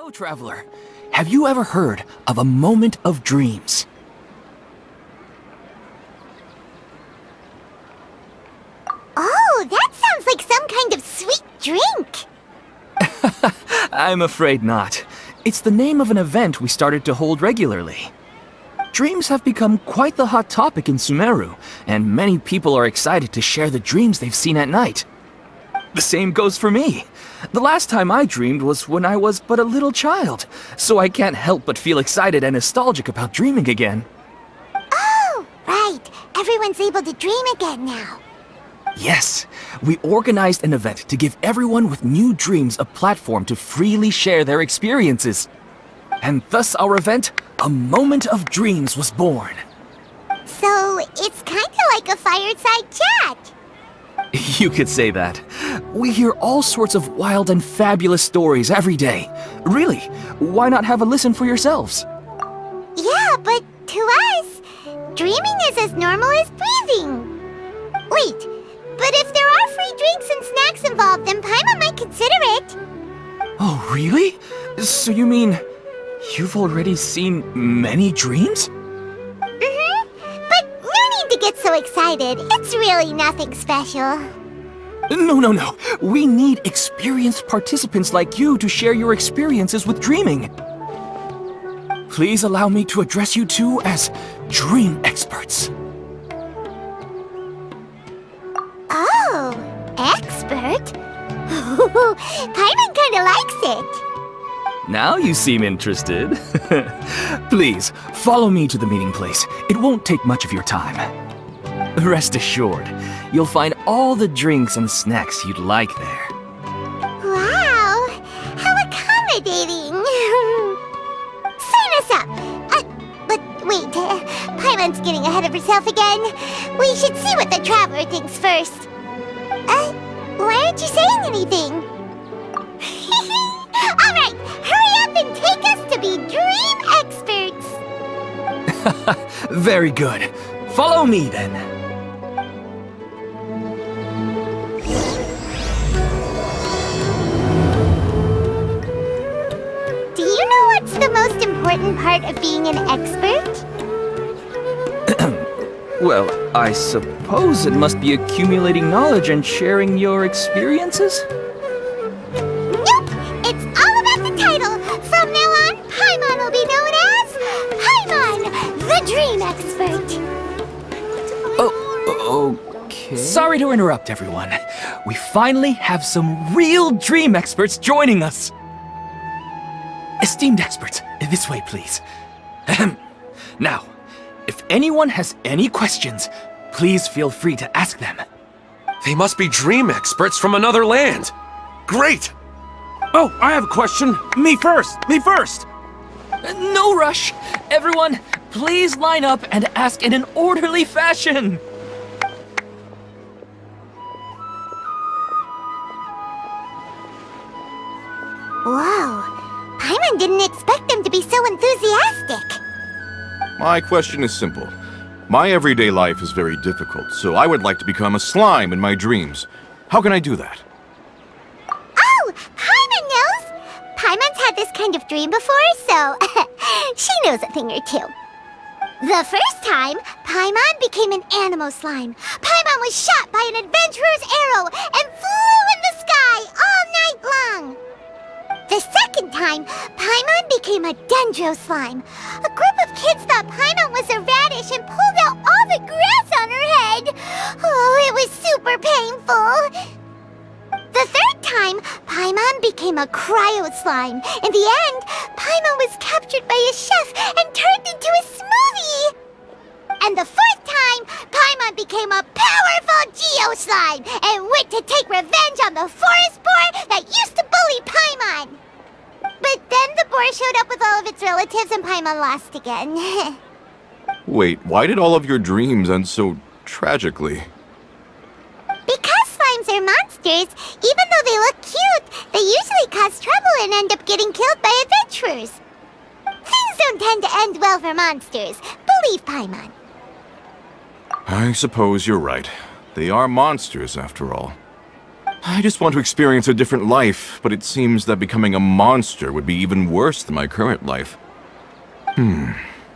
So, traveler, have you ever heard of a moment of dreams? Oh, that sounds like some kind of sweet drink. I'm afraid not. It's the name of an event we started to hold regularly. Dreams have become quite the hot topic in Sumero, and many people are excited to share the dreams they've seen at night. The same goes for me. The last time I dreamed was when I was but a little child, so I can't help but feel excited and nostalgic about dreaming again. Oh, right. Everyone's able to dream again now. Yes, we organized an event to give everyone with new dreams a platform to freely share their experiences. And thus our event, A Moment of Dreams, was born. So, it's kind of like a fireside chat. You could say that. We hear all sorts of wild and fabulous stories every day. Really, why not have a listen for yourselves? Yeah, but to us, dreaming is as normal as breathing. Wait, but if there are free drinks and snacks involved, then Paimon might consider it. Oh, really? So you mean you've already seen many dreams? But no need to get so excited. It's really nothing special. No. We need experienced participants like you to share your experiences with dreaming. Please allow me to address you two as dream experts. Oh, expert? Paimon kinda likes it. Now you seem interested. Please, follow me to the meeting place. It won't take much of your time. Rest assured, you'll find all the drinks and snacks you'd like there. Wow, how accommodating. Sign us up. But wait, Paimon's getting ahead of herself again. We should see what the traveler thinks first. Why aren't you saying anything? Alright, hurry up and take us to be dream experts. Very good. Follow me then. Do you know what's the most important part of being an expert? Well, I suppose it must be accumulating knowledge and sharing your experiences? Nope! It's all about the title! From now on, Paimon will be known as Paimon, the Dream Expert! Oh, okay. Sorry to interrupt, everyone. We finally have some real dream experts joining us. Esteemed experts, this way, please. Ahem. Now, if anyone has any questions, please feel free to ask them. They must be dream experts from another land. Great! Oh, I have a question. Me first! No rush. Everyone, please line up and ask in an orderly fashion. Whoa, Paimon didn't expect them to be so enthusiastic. My question is simple. My everyday life is very difficult, so I would like to become a slime in my dreams. How can I do that? Oh, Paimon knows! Paimon's had this kind of dream before, so she knows a thing or two. The first time, Paimon became an animal slime. Paimon was shot by an adventurer's arrow and flew in the sky all night long. The second time, Paimon became a dendro slime. A group of kids thought Paimon was a radish and pulled out all the grass on her head. Oh, it was super painful. The third time, Paimon became a cryo slime. In the end, Paimon was captured by a chef and turned into a smoothie. And the fourth time, Paimon became a powerful geo slime and went to take revenge on the forest boar that used to bully Paimon. But then the boar showed up with all of its relatives and Paimon lost again. Wait, why did all of your dreams end so tragically? Because slimes are monsters, even though they look cute, they usually cause trouble and end up getting killed by adventurers. Things don't tend to end well for monsters. Believe Paimon. I suppose you're right. They are monsters, after all. I just want to experience a different life, but it seems that becoming a monster would be even worse than my current life.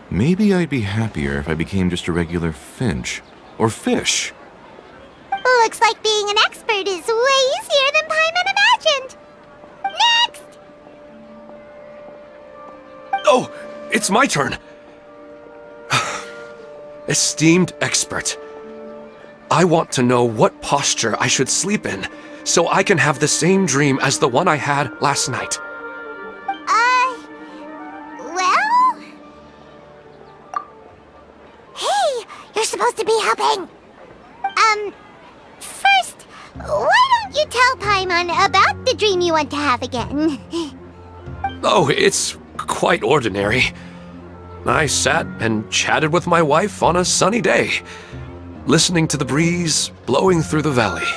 Maybe I'd be happier if I became just a regular finch. Or fish. Looks like being an expert is way easier than Paimon imagined. Next! Oh, it's my turn. Esteemed expert, I want to know what posture I should sleep in so I can have the same dream as the one I had last night. Well? Hey, you're supposed to be helping. First, why don't you tell Paimon about the dream you want to have again? Oh, it's quite ordinary. I sat and chatted with my wife on a sunny day, listening to the breeze blowing through the valley.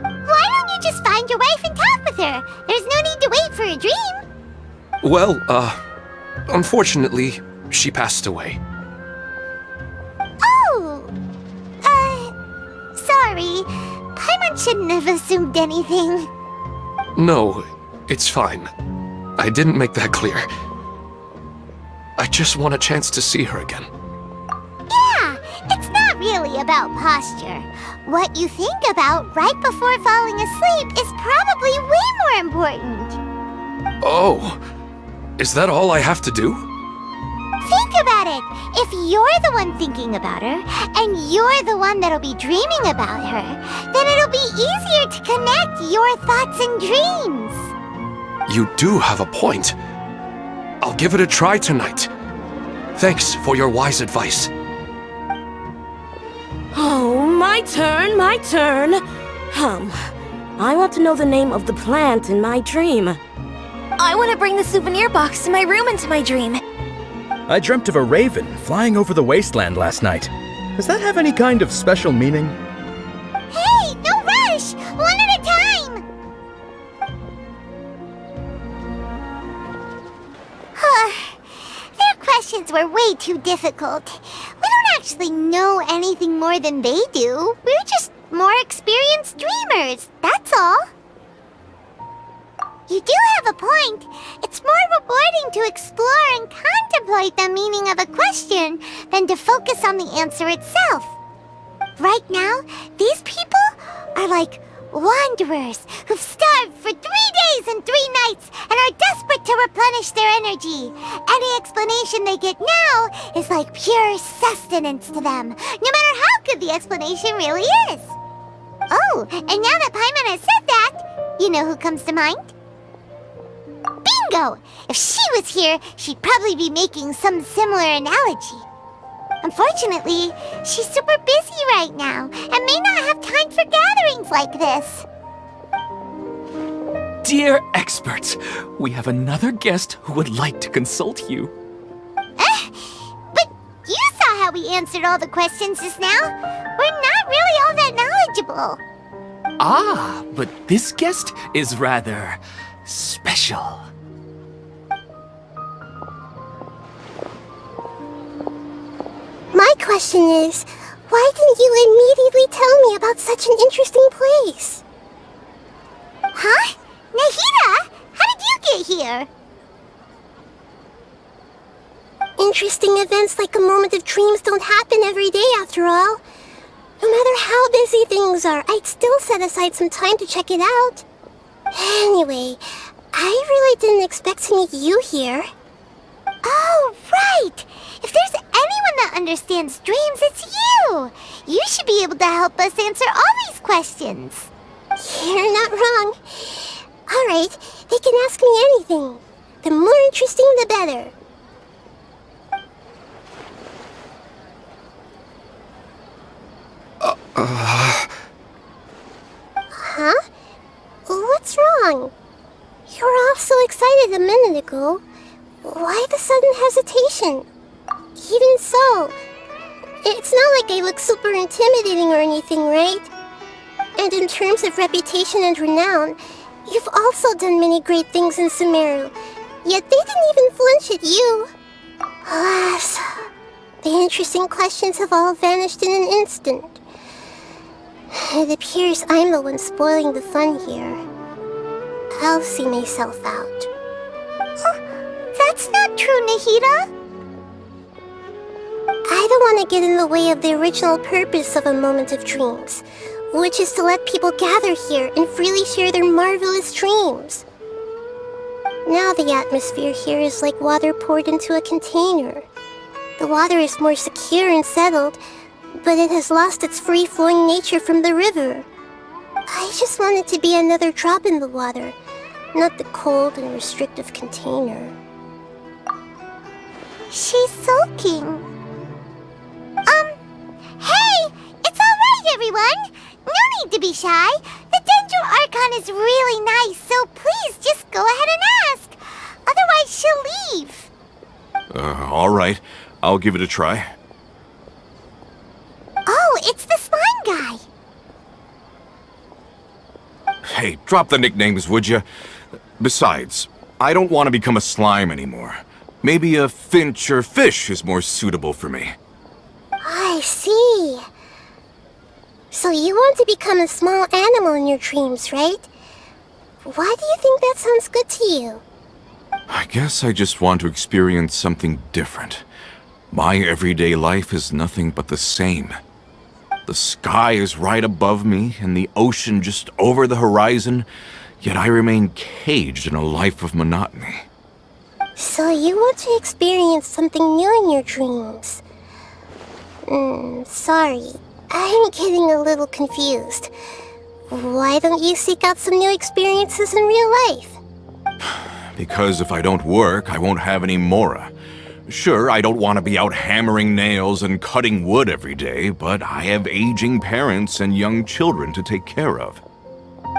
Why don't you just find your wife and talk with her? There's no need to wait for a dream. Well, unfortunately, she passed away. Oh! Sorry. Paimon shouldn't have assumed anything. No, it's fine. I didn't make that clear. I just want a chance to see her again. Yeah, it's not really about posture. What you think about right before falling asleep is probably way more important. Oh, is that all I have to do? Think about it. If you're the one thinking about her, and you're the one that'll be dreaming about her, then it'll be easier to connect your thoughts and dreams. You do have a point. I'll give it a try tonight. Thanks for your wise advice. Oh, my turn, my turn. I want to know the name of the plant in my dream. I want to bring the souvenir box to my room into my dream. I dreamt of a raven flying over the wasteland last night. Does that have any kind of special meaning? Hey, no rush! One at a time! Their questions were way too difficult. We don't actually know anything more than they do. We're just more experienced dreamers, that's all. You do have a point. It's more rewarding to explore and contemplate the meaning of a question than to focus on the answer itself. Right now, these people are like wanderers who've starved for 3 days and 3 nights and are desperate to replenish their energy. Any explanation they get now is like pure sustenance to them, no matter how good the explanation really is. Oh, and now that Paimon has said that, you know who comes to mind? Bingo! If she was here, she'd probably be making some similar analogy. Unfortunately, she's super busy right now and may not have time for gatherings like this. Dear experts, we have another guest who would like to consult you. But you saw how we answered all the questions just now. We're not really all that knowledgeable. Ah, but this guest is rather special. My question is, why didn't you immediately tell me about such an interesting place? Huh? Nahida, how did you get here? Interesting events like a moment of dreams don't happen every day after all. No matter how busy things are, I'd still set aside some time to check it out. Anyway, I really didn't expect to meet you here. Oh, right! If there's anyone that understands dreams, it's you! You should be able to help us answer all these questions. You're not wrong. Alright, they can ask me anything. The more interesting, the better. Huh? What's wrong? You were all so excited a minute ago. Why the sudden hesitation? Even so, it's not like I look super intimidating or anything, right? And in terms of reputation and renown, you've also done many great things in Sumero, yet they didn't even flinch at you. Alas, the interesting questions have all vanished in an instant. It appears I'm the one spoiling the fun here. I'll see myself out. That's not true, Nahida. I don't want to get in the way of the original purpose of a moment of dreams, which is to let people gather here and freely share their marvelous dreams. Now the atmosphere here is like water poured into a container. The water is more secure and settled, but it has lost its free-flowing nature from the river. I just want it to be another drop in the water, not the cold and restrictive container. She's sulking. Hey! It's alright, everyone! No need to be shy. The Dendro Archon is really nice, so please just go ahead and ask. Otherwise, she'll leave. Alright. I'll give it a try. Oh, it's the slime guy. Hey, drop the nicknames, would you? Besides, I don't want to become a slime anymore. Maybe a finch or fish is more suitable for me. I see. So you want to become a small animal in your dreams, right? Why do you think that sounds good to you? I guess I just want to experience something different. My everyday life is nothing but the same. The sky is right above me, and the ocean just over the horizon, yet I remain caged in a life of monotony. So you want to experience something new in your dreams? Sorry. I'm getting a little confused. Why don't you seek out some new experiences in real life? Because if I don't work, I won't have any Mora. Sure, I don't want to be out hammering nails and cutting wood every day, but I have aging parents and young children to take care of.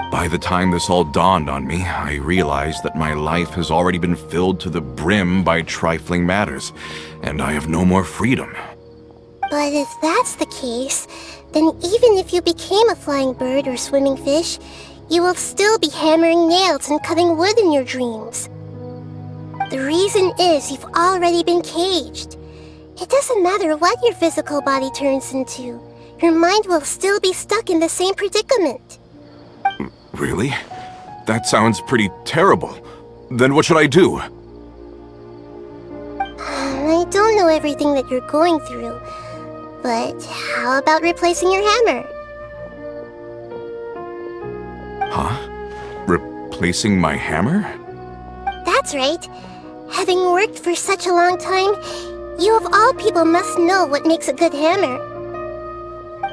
By the time this all dawned on me, I realized that my life has already been filled to the brim by trifling matters, and I have no more freedom. But if that's the case, then even if you became a flying bird or swimming fish, you will still be hammering nails and cutting wood in your dreams. The reason is you've already been caged. It doesn't matter what your physical body turns into. Your mind will still be stuck in the same predicament. Really? That sounds pretty terrible. Then what should I do? I don't know everything that you're going through, but how about replacing your hammer? Huh? Replacing my hammer? That's right. Having worked for such a long time, you of all people must know what makes a good hammer.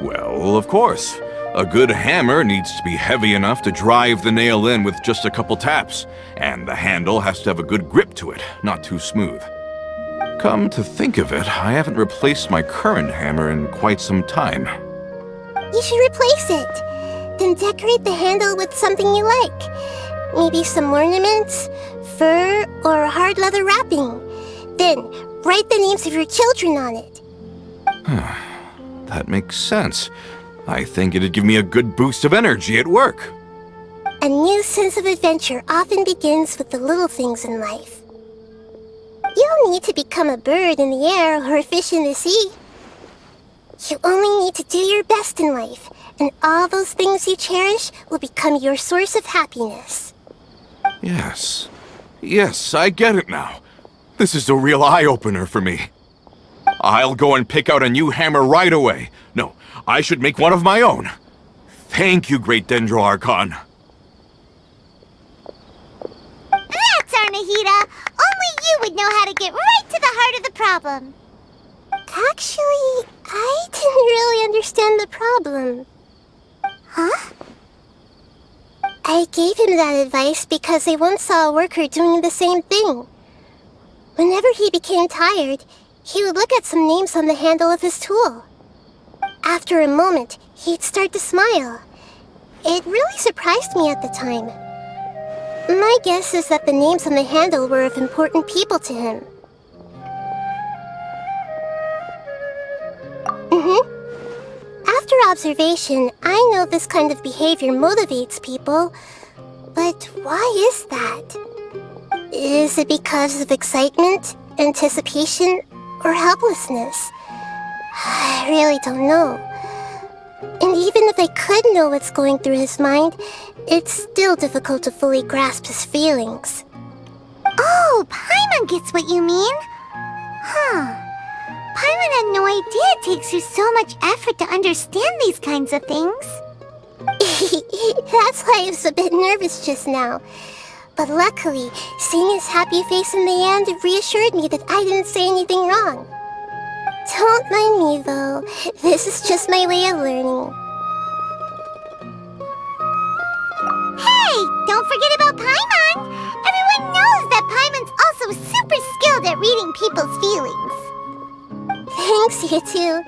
Well, of course. A good hammer needs to be heavy enough to drive the nail in with just a couple taps, and the handle has to have a good grip to it, not too smooth. Come to think of it, I haven't replaced my current hammer in quite some time. You should replace it. Then decorate the handle with something you like. Maybe some ornaments, fur, or hard leather wrapping. Then, write the names of your children on it. That makes sense. I think it'd give me a good boost of energy at work. A new sense of adventure often begins with the little things in life. You don't need to become a bird in the air or a fish in the sea. You only need to do your best in life, and all those things you cherish will become your source of happiness. Yes. Yes, I get it now. This is a real eye-opener for me. I'll go and pick out a new hammer right away. No, I should make one of my own. Thank you, Great Dendro Archon. That's our Nahida. Only you would know how to get right to the heart of the problem. Actually, I didn't really understand the problem. Huh? I gave him that advice because I once saw a worker doing the same thing. Whenever he became tired, he would look at some names on the handle of his tool. After a moment, he'd start to smile. It really surprised me at the time. My guess is that the names on the handle were of important people to him. After observation, I know this kind of behavior motivates people. But why is that? Is it because of excitement, anticipation, or helplessness? I really don't know. In the Even if I could know what's going through his mind, it's still difficult to fully grasp his feelings. Oh, Paimon gets what you mean. Huh. Paimon had no idea it takes you so much effort to understand these kinds of things. That's why I was a bit nervous just now. But luckily, seeing his happy face in the end reassured me that I didn't say anything wrong. Don't mind me, though. This is just my way of learning. Hey! Don't forget about Paimon! Everyone knows that Paimon's also super skilled at reading people's feelings. Thanks, you two.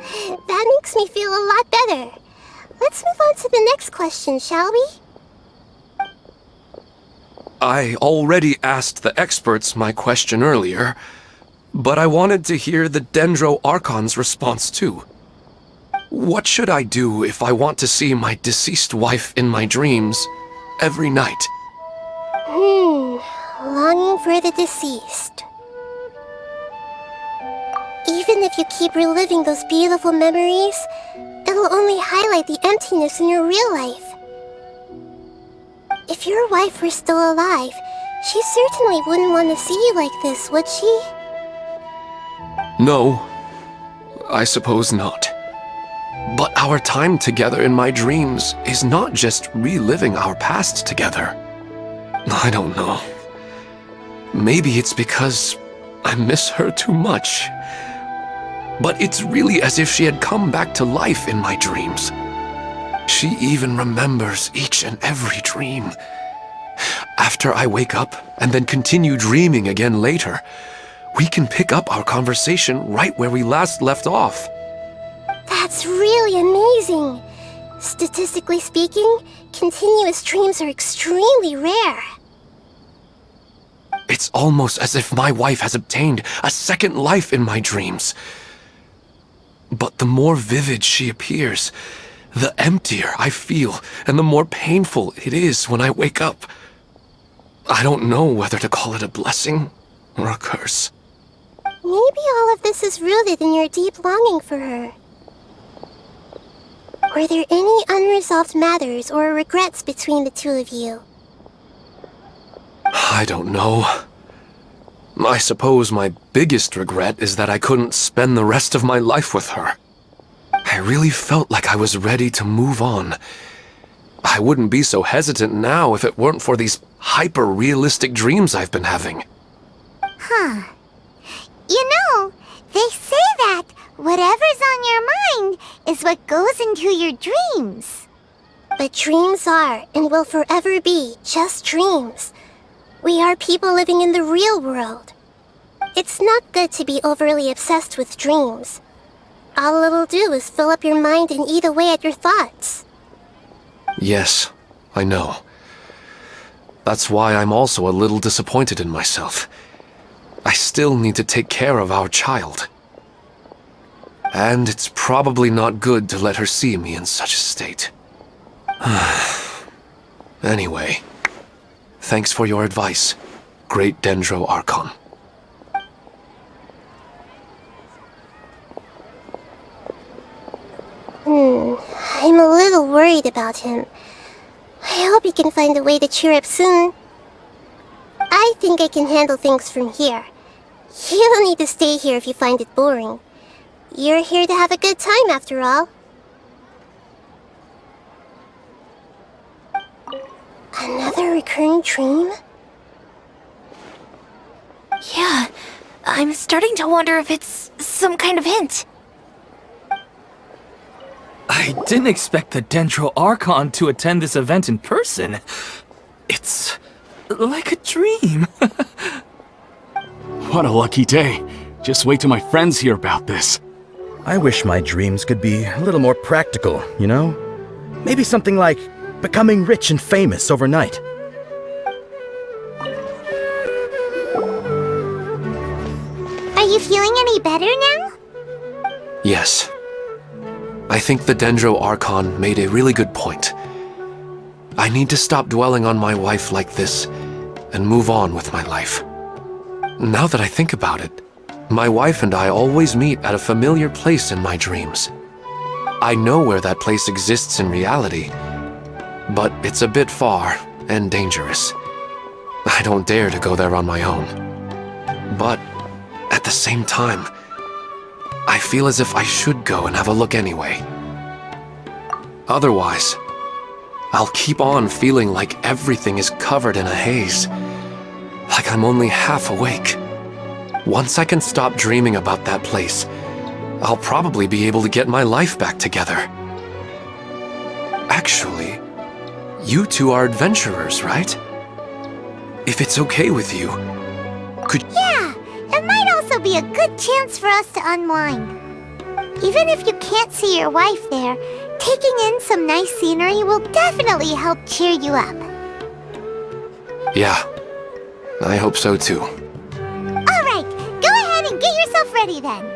That makes me feel a lot better. Let's move on to the next question, shall we? I already asked the experts my question earlier, but I wanted to hear the Dendro Archon's response too. What should I do if I want to see my deceased wife in my dreams every night? Longing for the deceased. Even if you keep reliving those beautiful memories, it'll only highlight the emptiness in your real life. If your wife were still alive, she certainly wouldn't want to see you like this, would she? No, I suppose not. But our time together in my dreams is not just reliving our past together. I don't know. Maybe it's because I miss her too much. But it's really as if she had come back to life in my dreams. She even remembers each and every dream. After I wake up and then continue dreaming again later, we can pick up our conversation right where we last left off. That's really amazing. Statistically speaking, continuous dreams are extremely rare. It's almost as if my wife has obtained a second life in my dreams. But the more vivid she appears, the emptier I feel, and the more painful it is when I wake up. I don't know whether to call it a blessing or a curse. Maybe all of this is rooted in your deep longing for her. Were there any unresolved matters or regrets between the two of you? I don't know. I suppose my biggest regret is that I couldn't spend the rest of my life with her. I really felt like I was ready to move on. I wouldn't be so hesitant now if it weren't for these hyper-realistic dreams I've been having. Huh. You know, they say that whatever's on your mind is what goes into your dreams. But dreams are and will forever be just dreams. We are people living in the real world. It's not good to be overly obsessed with dreams. All it'll do is fill up your mind and eat away at your thoughts. Yes, I know. That's why I'm also a little disappointed in myself. I still need to take care of our child. And it's probably not good to let her see me in such a state. Anyway, thanks for your advice, Great Dendro Archon. I'm a little worried about him. I hope he can find a way to cheer up soon. I think I can handle things from here. You don't need to stay here if you find it boring. You're here to have a good time after all. Another recurring dream? Yeah, I'm starting to wonder if it's some kind of hint. I didn't expect the Dendro Archon to attend this event in person. It's like a dream. What a lucky day. Just wait till my friends hear about this. I wish my dreams could be a little more practical, you know? Maybe something like becoming rich and famous overnight. Are you feeling any better now? Yes. I think the Dendro Archon made a really good point. I need to stop dwelling on my wife like this and move on with my life. Now that I think about it, my wife and I always meet at a familiar place in my dreams. I know where that place exists in reality, but it's a bit far and dangerous. I don't dare to go there on my own. But at the same time, I feel as if I should go and have a look anyway. Otherwise, I'll keep on feeling like everything is covered in a haze, like I'm only half awake. Once I can stop dreaming about that place, I'll probably be able to get my life back together. Actually, you two are adventurers, right? If it's okay with you, could... Yeah, it might also be a good chance for us to unwind. Even if you can't see your wife there, taking in some nice scenery will definitely help cheer you up. Yeah, I hope so too. Alright, go ahead and get yourself ready then.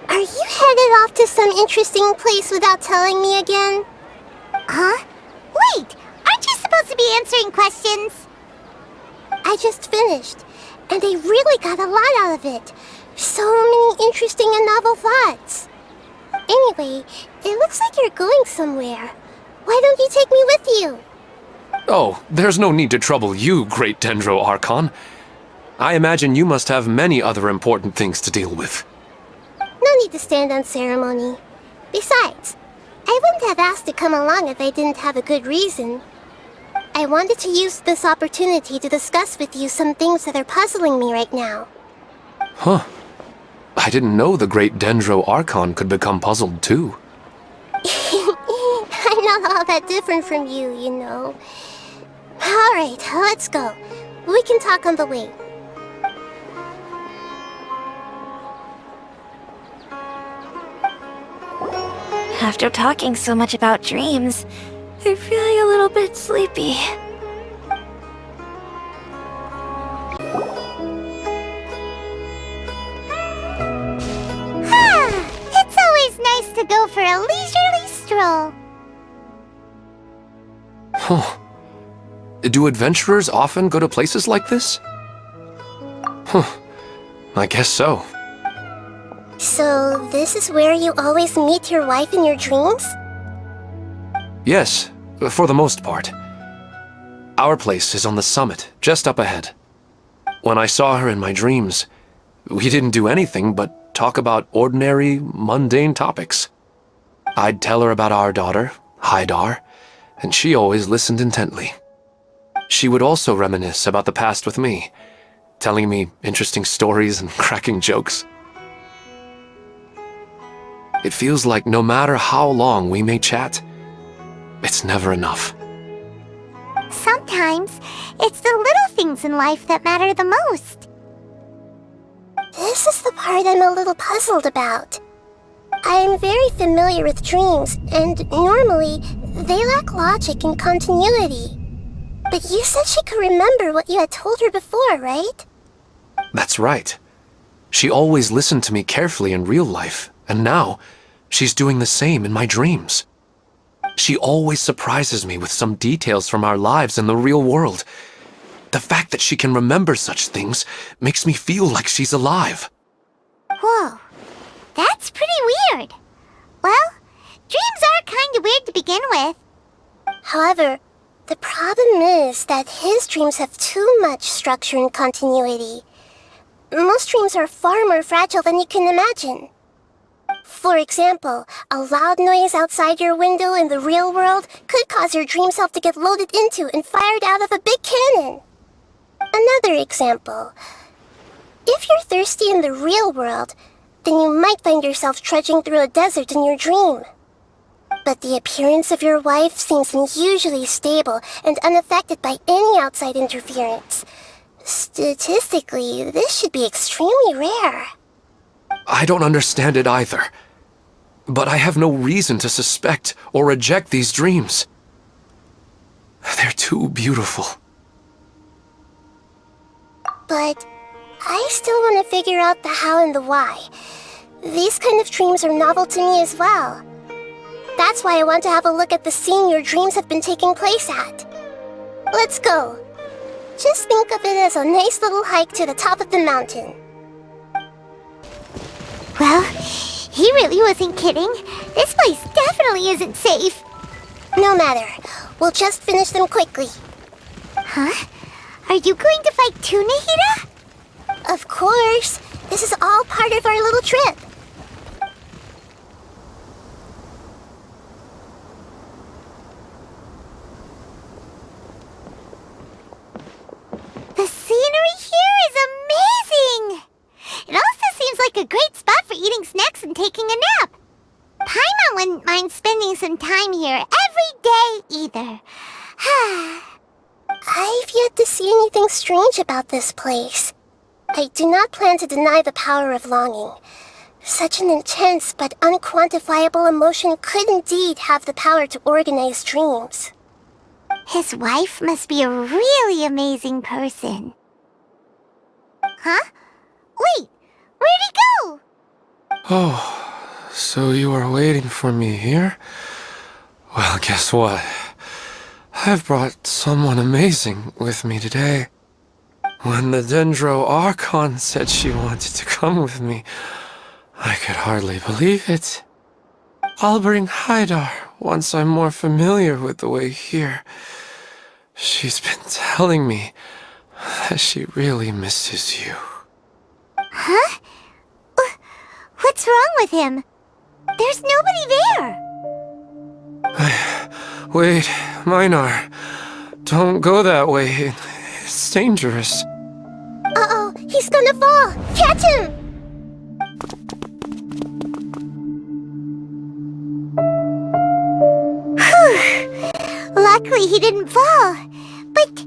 Are you headed off to some interesting place without telling me again? Huh? Wait, aren't you supposed to be answering questions? I just finished, and I really got a lot out of it. So many interesting and novel thoughts. Anyway, it looks like you're going somewhere. Why don't you take me with you? Oh, there's no need to trouble you, Great Dendro Archon. I imagine you must have many other important things to deal with. No need to stand on ceremony. Besides, I wouldn't have asked to come along if I didn't have a good reason. I wanted to use this opportunity to discuss with you some things that are puzzling me right now. Huh. I didn't know the Great Dendro Archon could become puzzled too. I'm not all that different from you, you know. Alright, let's go. We can talk on the way. After talking so much about dreams, I'm feeling a little bit sleepy. It's always nice to go for a leisurely stroll. Huh. Do adventurers often go to places like this? Huh. I guess so. So, this is where you always meet your wife in your dreams? Yes, for the most part. Our place is on the summit, just up ahead. When I saw her in my dreams, we didn't do anything but talk about ordinary, mundane topics. I'd tell her about our daughter, Haidar, and she always listened intently. She would also reminisce about the past with me, telling me interesting stories and cracking jokes. It feels like no matter how long we may chat, it's never enough. Sometimes, it's the little things in life that matter the most. This is the part I'm a little puzzled about. I'm very familiar with dreams, and normally, they lack logic and continuity. But you said she could remember what you had told her before, right? That's right. She always listened to me carefully in real life, and now, she's doing the same in my dreams. She always surprises me with some details from our lives in the real world. The fact that she can remember such things makes me feel like she's alive. Whoa, that's pretty weird. Well, dreams are kind of weird to begin with. However, the problem is that his dreams have too much structure and continuity. Most dreams are far more fragile than you can imagine. For example, a loud noise outside your window in the real world could cause your dream self to get loaded into and fired out of a big cannon. Another example. If you're thirsty in the real world, then you might find yourself trudging through a desert in your dream. But the appearance of your wife seems unusually stable and unaffected by any outside interference. Statistically, this should be extremely rare. I don't understand it either. But I have no reason to suspect or reject these dreams. They're too beautiful. But I still want to figure out the how and the why. These kind of dreams are novel to me as well. That's why I want to have a look at the scene your dreams have been taking place at. Let's go. Just think of it as a nice little hike to the top of the mountain. Well, he really wasn't kidding. This place definitely isn't safe. No matter. We'll just finish them quickly. Huh? Are you going to fight too, Nahida? Of course. This is all part of our little trip. The scenery here is amazing! It also seems like a great spot for eating snacks and taking a nap. Paimon wouldn't mind spending some time here every day either. I've yet to see anything strange about this place. I do not plan to deny the power of longing. Such an intense but unquantifiable emotion could indeed have the power to organize dreams. His wife must be a really amazing person. Huh? Wait, where'd he go? Oh, so you are waiting for me here? Well, guess what? I've brought someone amazing with me today. When the Dendro Archon said she wanted to come with me, I could hardly believe it. I'll bring Haidar once I'm more familiar with the way here. She's been telling me that she really misses you. Huh? What's wrong with him? There's nobody there. Wait, Minar. Don't go that way. It's dangerous. Uh-oh, he's gonna fall! Catch him! Luckily he didn't fall. But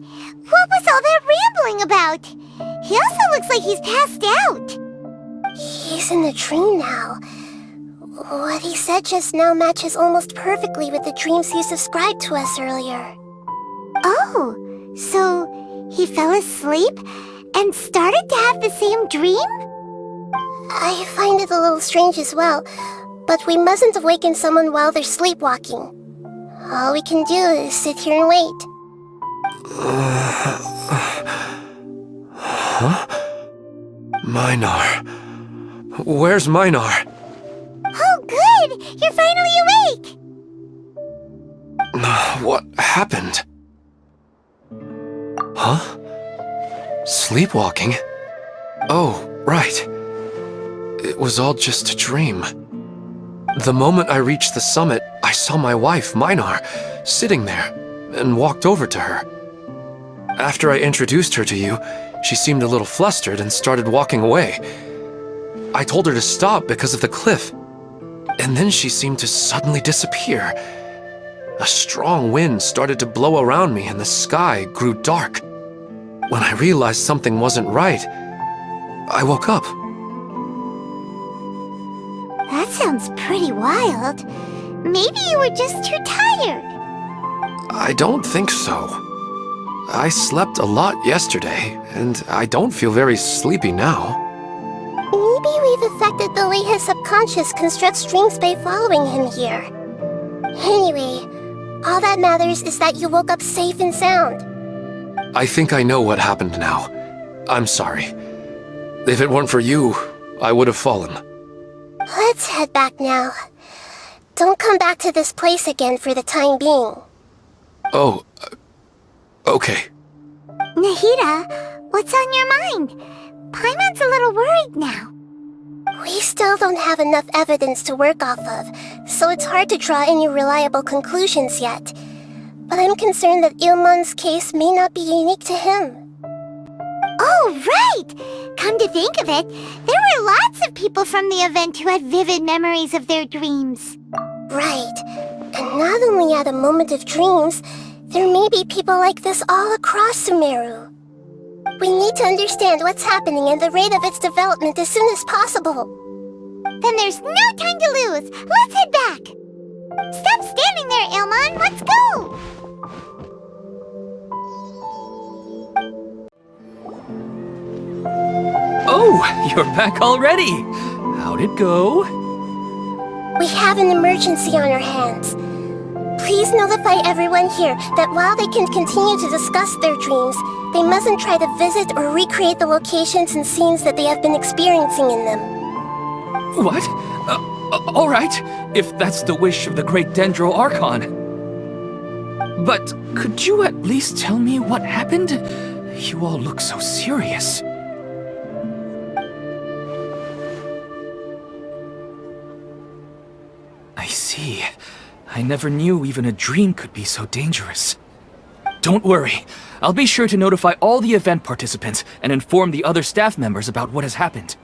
what was all that rambling about? He also looks like he's passed out. He's in a dream now. What he said just now matches almost perfectly with the dreams he described to us earlier. Oh, so he fell asleep and started to have the same dream? I find it a little strange as well, but we mustn't awaken someone while they're sleepwalking. All we can do is sit here and wait. Huh? Minar. Where's Minar? Oh, good! You're finally awake! What happened? Huh? Sleepwalking? Oh, right. It was all just a dream. The moment I reached the summit, I saw my wife, Minar, sitting there, and walked over to her. After I introduced her to you, she seemed a little flustered and started walking away. I told her to stop because of the cliff, and then she seemed to suddenly disappear. A strong wind started to blow around me and the sky grew dark. When I realized something wasn't right, I woke up. That sounds pretty wild. Maybe you were just too tired. I don't think so. I slept a lot yesterday, and I don't feel very sleepy now. Maybe we've affected the way his subconscious constructs dreams by following him here. Anyway, all that matters is that you woke up safe and sound. I think I know what happened now. I'm sorry. If it weren't for you, I would have fallen. Let's head back now. Don't come back to this place again for the time being. Oh, okay. Nahida, what's on your mind? Paimon's a little worried now. We still don't have enough evidence to work off of, so it's hard to draw any reliable conclusions yet. But I'm concerned that Ilmon's case may not be unique to him. Oh, right! Come to think of it, there were lots of people from the event who had vivid memories of their dreams. Right. And not only at a moment of dreams, there may be people like this all across Sumero. We need to understand what's happening and the rate of its development as soon as possible. Then there's no time to lose. Let's head back. Stop standing there, Ilmon. Let's go! Oh, you're back already. How'd it go? We have an emergency on our hands. Please notify everyone here that while they can continue to discuss their dreams, they mustn't try to visit or recreate the locations and scenes that they have been experiencing in them. What? All right, if that's the wish of the great Dendro Archon. But could you at least tell me what happened? You all look so serious. I see. I never knew even a dream could be so dangerous. Don't worry. I'll be sure to notify all the event participants and inform the other staff members about what has happened.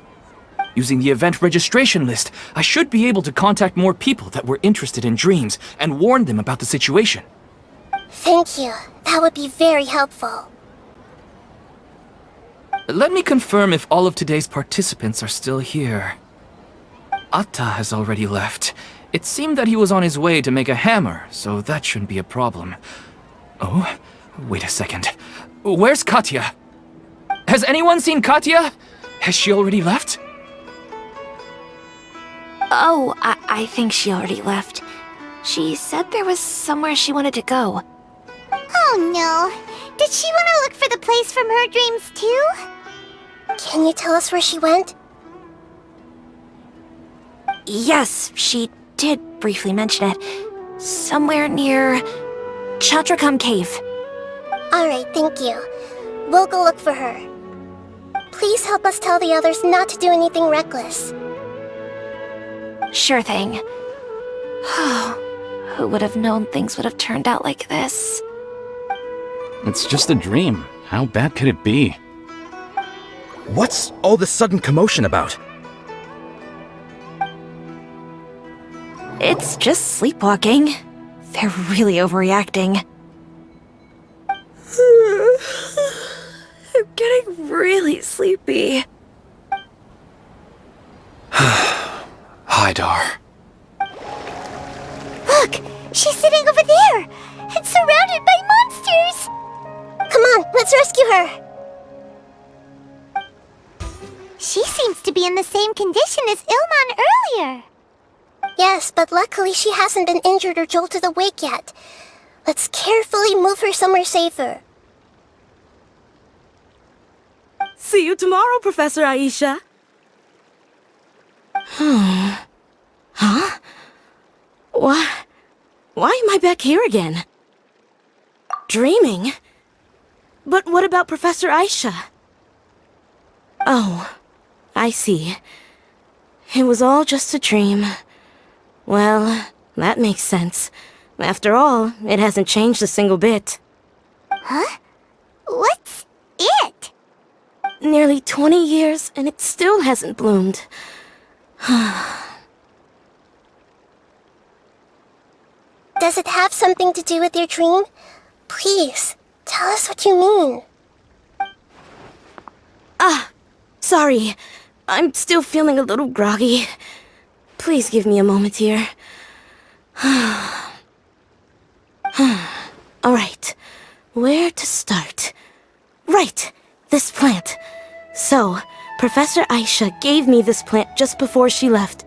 Using the event registration list, I should be able to contact more people that were interested in dreams and warn them about the situation. Thank you. That would be very helpful. Let me confirm if all of today's participants are still here. Atta has already left. It seemed that he was on his way to make a hammer, so that shouldn't be a problem. Oh, wait a second. Where's Katya? Has anyone seen Katya? Has she already left? Oh, I think she already left. She said there was somewhere she wanted to go. Oh no. Did she want to look for the place from her dreams too? Can you tell us where she went? Yes, she did briefly mention it. Somewhere near Chatrakam Cave. Alright, thank you. We'll go look for her. Please help us tell the others not to do anything reckless. Sure thing. Who would have known things would have turned out like this? It's just a dream. How bad could it be? What's all this sudden commotion about? It's just sleepwalking. They're really overreacting. I'm getting really sleepy. Hi, Dar. Look! She's sitting over there! And surrounded by monsters! Come on, let's rescue her! She seems to be in the same condition as Ilman earlier. Yes, but luckily she hasn't been injured or jolted awake yet. Let's carefully move her somewhere safer. See you tomorrow, Professor Aisha. Huh? Why am I back here again? Dreaming? But what about Professor Aisha? Oh, I see. It was all just a dream. Well, that makes sense. After all, it hasn't changed a single bit. Huh? What's it? Nearly 20 years, and it still hasn't bloomed. Does it have something to do with your dream? Please, tell us what you mean. Sorry. I'm still feeling a little groggy. Please give me a moment here. Alright, where to start? Right, this plant. So, Professor Aisha gave me this plant just before she left.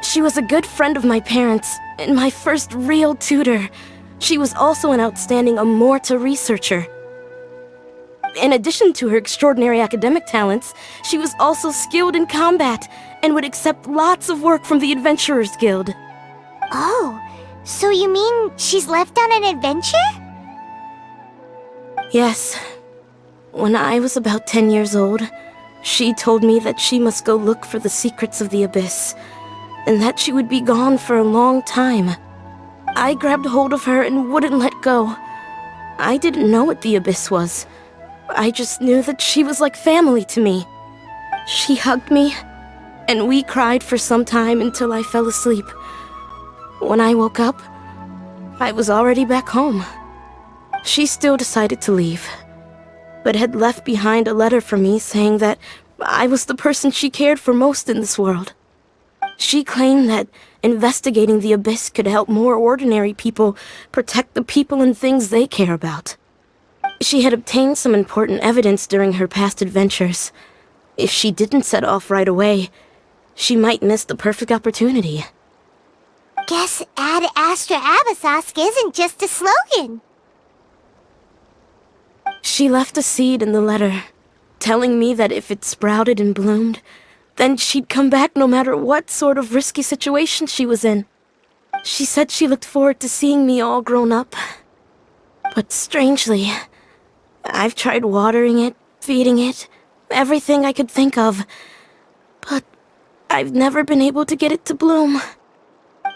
She was a good friend of my parents, and my first real tutor. She was also an outstanding Amorta researcher. In addition to her extraordinary academic talents, she was also skilled in combat and would accept lots of work from the Adventurers Guild. Oh, so you mean she's left on an adventure? Yes. When I was about 10 years old, she told me that she must go look for the secrets of the Abyss, and that she would be gone for a long time. I grabbed hold of her and wouldn't let go. I didn't know what the Abyss was. I just knew that she was like family to me. She hugged me, and we cried for some time until I fell asleep. When I woke up, I was already back home. She still decided to leave, but had left behind a letter for me saying that I was the person she cared for most in this world. She claimed that investigating the Abyss could help more ordinary people protect the people and things they care about. She had obtained some important evidence during her past adventures. If she didn't set off right away, she might miss the perfect opportunity. Guess Ad Astra Abyssosque isn't just a slogan. She left a seed in the letter, telling me that if it sprouted and bloomed, then she'd come back no matter what sort of risky situation she was in. She said she looked forward to seeing me all grown up. But strangely, I've tried watering it, feeding it, everything I could think of. But I've never been able to get it to bloom.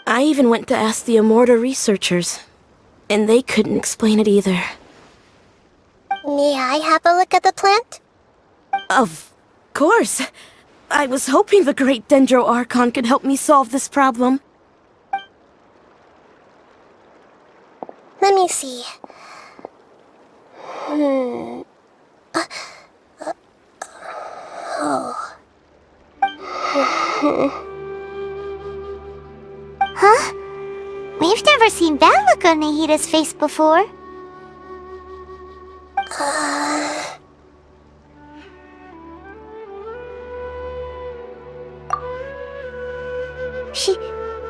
I even went to ask the Immorta researchers, and they couldn't explain it either. May I have a look at the plant? Of course. I was hoping the great Dendro Archon could help me solve this problem. Let me see. Huh? We've never seen that look on Nahida's face before.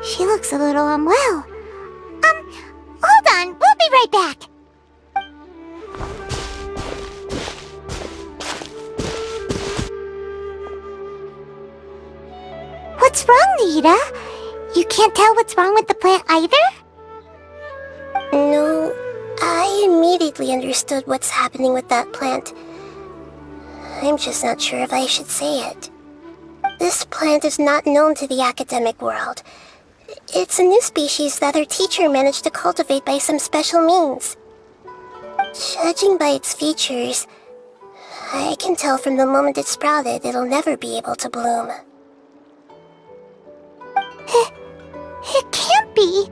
She looks a little unwell. Hold on, we'll be right back. What's wrong, Nahida? You can't tell what's wrong with the plant either? No, I immediately understood what's happening with that plant. I'm just not sure if I should say it. This plant is not known to the academic world. It's a new species that our teacher managed to cultivate by some special means. Judging by its features, I can tell from the moment it sprouted it'll never be able to bloom. It can't be.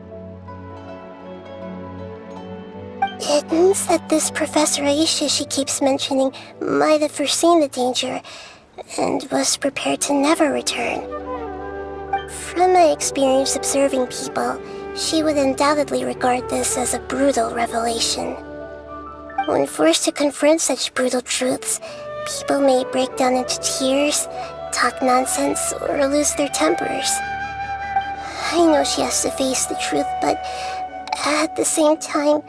It means that this Professor Aisha she keeps mentioning might have foreseen the danger and was prepared to never return. From my experience observing people, she would undoubtedly regard this as a brutal revelation. When forced to confront such brutal truths, people may break down into tears, talk nonsense, or lose their tempers. I know she has to face the truth, but at the same time,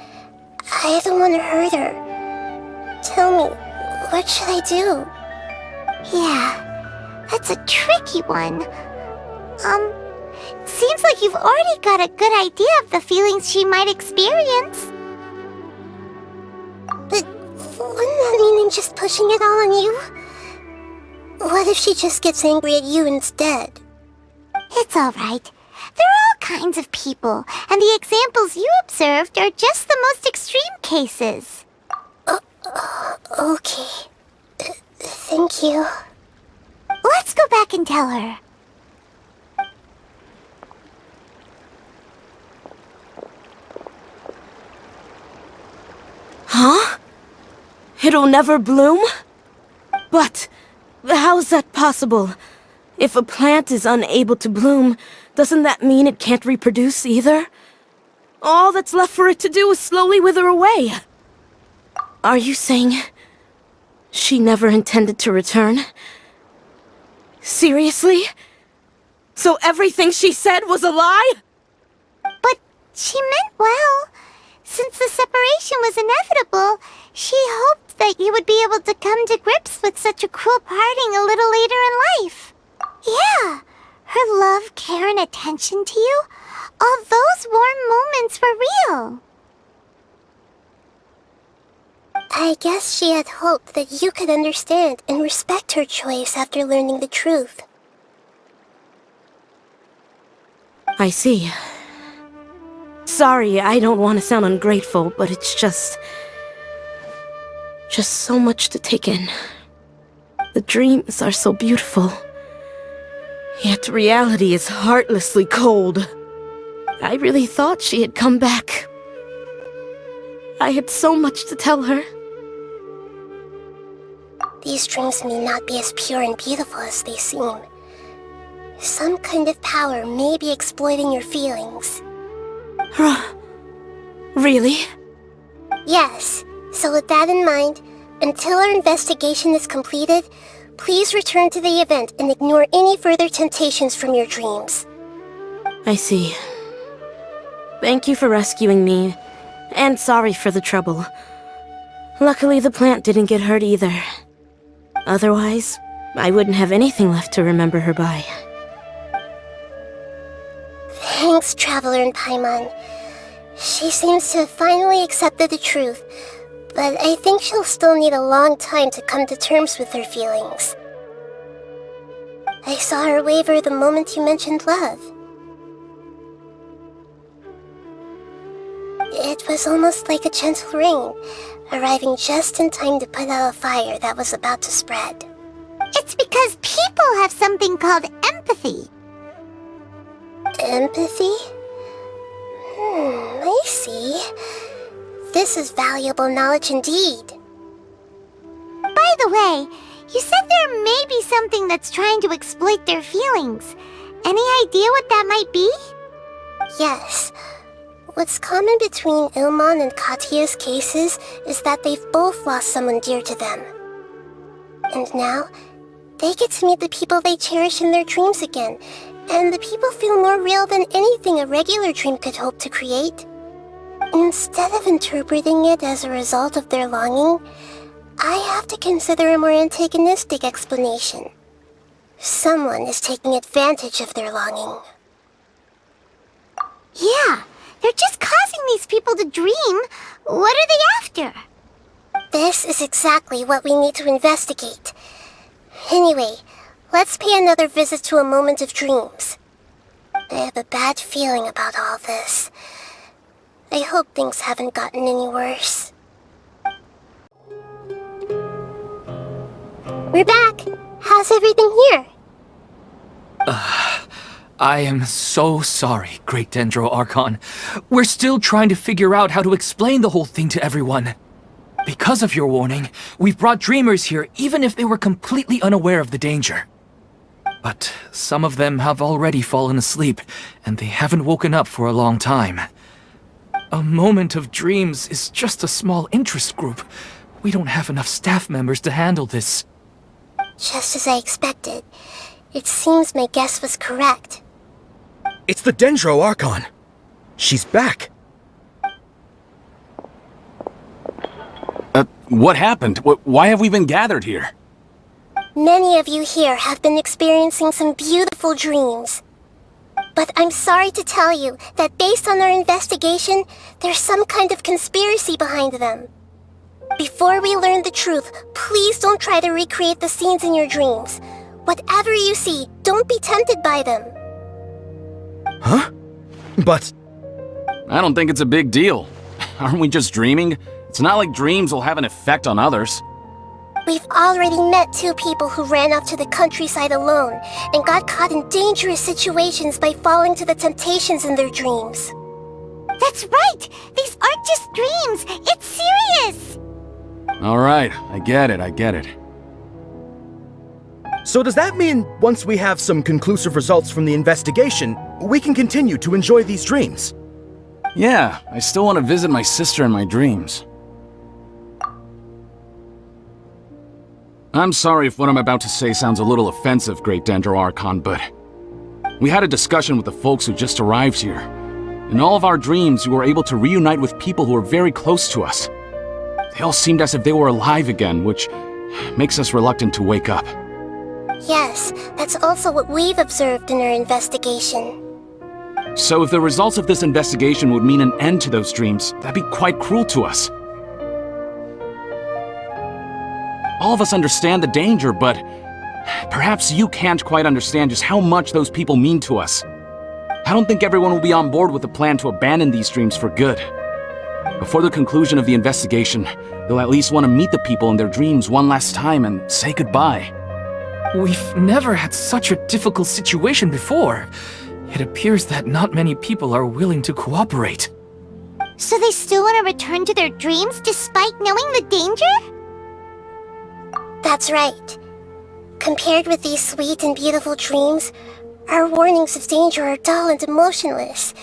I don't want to hurt her. Tell me, what should I do? Yeah, that's a tricky one. Seems like you've already got a good idea of the feelings she might experience. But wouldn't that mean I'm just pushing it all on you? What if she just gets angry at you instead? It's alright. There are all kinds of people, and the examples you observed are just the most extreme cases. Okay. Thank you. Let's go back and tell her. Huh? It'll never bloom? But how's that possible? If a plant is unable to bloom, doesn't that mean it can't reproduce either? All that's left for it to do is slowly wither away. Are you saying she never intended to return? Seriously? So everything she said was a lie? But she meant well. Since the separation was inevitable, she hoped that you would be able to come to grips with such a cruel parting a little later in life. Yeah, her love, care, and attention to you, all those warm moments were real. I guess she had hoped that you could understand and respect her choice after learning the truth. I see. Sorry, I don't want to sound ungrateful, but it's just so much to take in. The dreams are so beautiful. Yet reality is heartlessly cold. I really thought she had come back. I had so much to tell her. These dreams may not be as pure and beautiful as they seem. Some kind of power may be exploiting your feelings. Really? Yes. So with that in mind, until our investigation is completed, please return to the event and ignore any further temptations from your dreams. I see. Thank you for rescuing me, and sorry for the trouble. Luckily, the plant didn't get hurt either. Otherwise, I wouldn't have anything left to remember her by. Thanks, Traveler and Paimon. She seems to have finally accepted the truth, but I think she'll still need a long time to come to terms with her feelings. I saw her waver the moment you mentioned love. It was almost like a gentle rain, arriving just in time to put out a fire that was about to spread. It's because people have something called empathy. Empathy? I see. This is valuable knowledge indeed. By the way, you said there may be something that's trying to exploit their feelings. Any idea what that might be? Yes. What's common between Ilmon and Katya's cases is that they've both lost someone dear to them. And now, they get to meet the people they cherish in their dreams again, and the people feel more real than anything a regular dream could hope to create. Instead of interpreting it as a result of their longing, I have to consider a more antagonistic explanation. Someone is taking advantage of their longing. Yeah, they're just causing these people to dream. What are they after? This is exactly what we need to investigate. Anyway, let's pay another visit to a moment of dreams. I have a bad feeling about all this. I hope things haven't gotten any worse. We're back! How's everything here? I am so sorry, Great Dendro Archon. We're still trying to figure out how to explain the whole thing to everyone. Because of your warning, we've brought dreamers here even if they were completely unaware of the danger. But some of them have already fallen asleep, and they haven't woken up for a long time. A moment of dreams is just a small interest group. We don't have enough staff members to handle this. Just as I expected. It seems my guess was correct. It's the Dendro Archon. She's back. What happened? Why have we been gathered here? Many of you here have been experiencing some beautiful dreams. But I'm sorry to tell you that based on our investigation, there's some kind of conspiracy behind them. Before we learn the truth, please don't try to recreate the scenes in your dreams. Whatever you see, don't be tempted by them. Huh? But... I don't think it's a big deal. Aren't we just dreaming? It's not like dreams will have an effect on others. We've already met two people who ran off to the countryside alone and got caught in dangerous situations by falling to the temptations in their dreams. That's right! These aren't just dreams! It's serious! Alright, I get it. So does that mean once we have some conclusive results from the investigation, we can continue to enjoy these dreams? Yeah, I still want to visit my sister in my dreams. I'm sorry if what I'm about to say sounds a little offensive, Great Dendro Archon, but we had a discussion with the folks who just arrived here. In all of our dreams, we were able to reunite with people who were very close to us. They all seemed as if they were alive again, which makes us reluctant to wake up. Yes, that's also what we've observed in our investigation. So if the results of this investigation would mean an end to those dreams, that'd be quite cruel to us. All of us understand the danger, but perhaps you can't quite understand just how much those people mean to us. I don't think everyone will be on board with the plan to abandon these dreams for good. Before the conclusion of the investigation, they'll at least want to meet the people in their dreams one last time and say goodbye. We've never had such a difficult situation before. It appears that not many people are willing to cooperate. So they still want to return to their dreams despite knowing the danger? That's right. Compared with these sweet and beautiful dreams, our warnings of danger are dull and emotionless.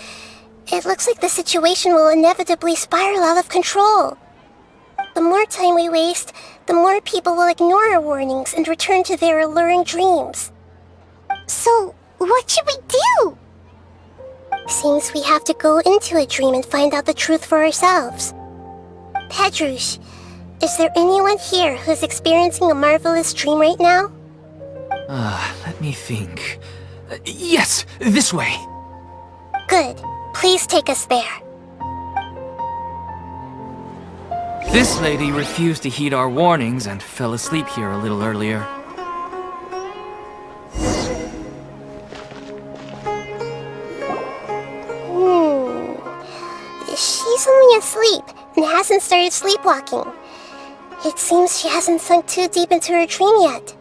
It looks like the situation will inevitably spiral out of control. The more time we waste, the more people will ignore our warnings and return to their alluring dreams. So, what should we do? Seems we have to go into a dream and find out the truth for ourselves. Pedrush, is there anyone here who's experiencing a marvelous dream right now? Let me think. Yes, this way. Good. Please take us there. This lady refused to heed our warnings and fell asleep here a little earlier. She's only asleep and hasn't started sleepwalking. It seems she hasn't sunk too deep into her dream yet.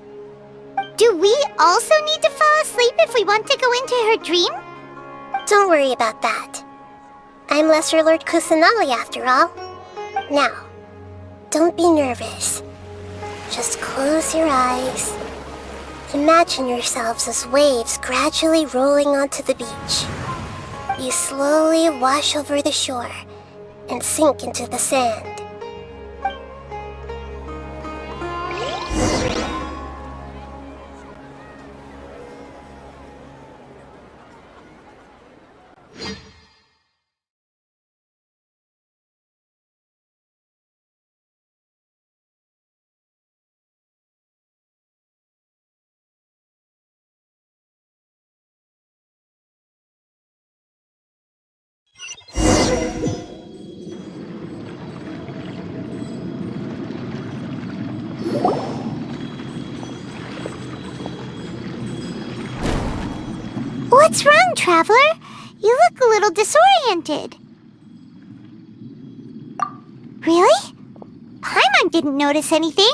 Do we also need to fall asleep if we want to go into her dream? Don't worry about that. I'm Lesser Lord Kusanali after all. Now, don't be nervous. Just close your eyes. Imagine yourselves as waves gradually rolling onto the beach. You slowly wash over the shore and sink into the sand. What's wrong, Traveler? You look a little disoriented. Really? Paimon didn't notice anything.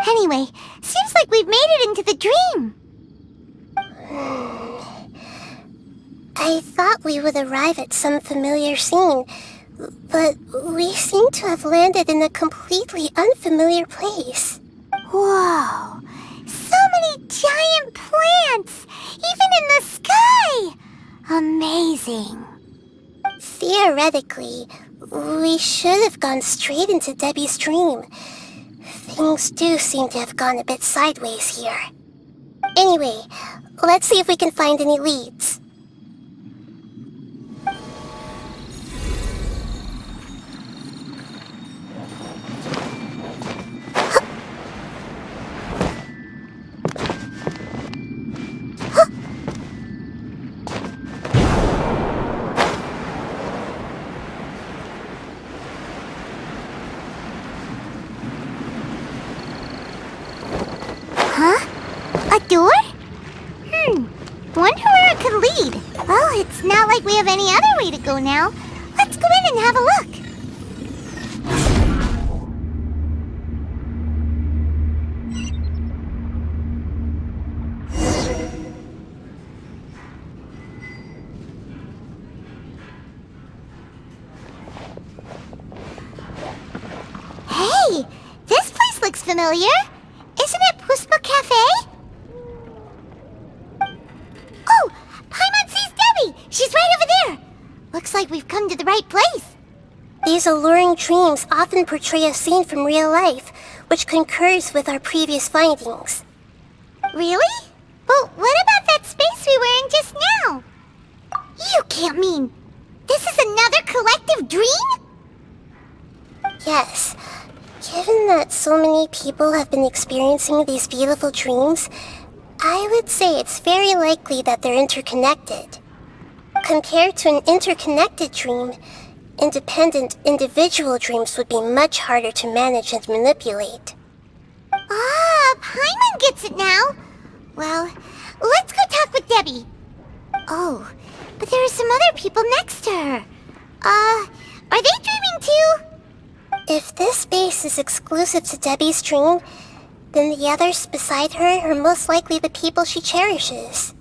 Anyway, seems like we've made it into the dream. I thought we would arrive at some familiar scene, but we seem to have landed in a completely unfamiliar place. Whoa! So many giant plants! Even in the sky! Amazing. Theoretically, we should have gone straight into Debbie's dream. Things do seem to have gone a bit sideways here. Anyway, let's see if we can find any leads. A door? Wonder where it could lead. Well, it's not like we have any other way to go now. Let's go in and have a look. Hey, this place looks familiar. Isn't it Puspa Cafe? Oh, Paimon sees Debbie! She's right over there! Looks like we've come to the right place. These alluring dreams often portray a scene from real life, which concurs with our previous findings. Really? But what about that space we were in just now? You can't mean this is another collective dream? Yes. Given that so many people have been experiencing these beautiful dreams, I would say it's very likely that they're interconnected. Compared to an interconnected dream, independent individual dreams would be much harder to manage and manipulate. Ah, Paimon gets it now. Well, let's go talk with Debbie. Oh, but there are some other people next to her. Are they dreaming too? If this space is exclusive to Debbie's dream, then the others beside her are most likely the people she cherishes.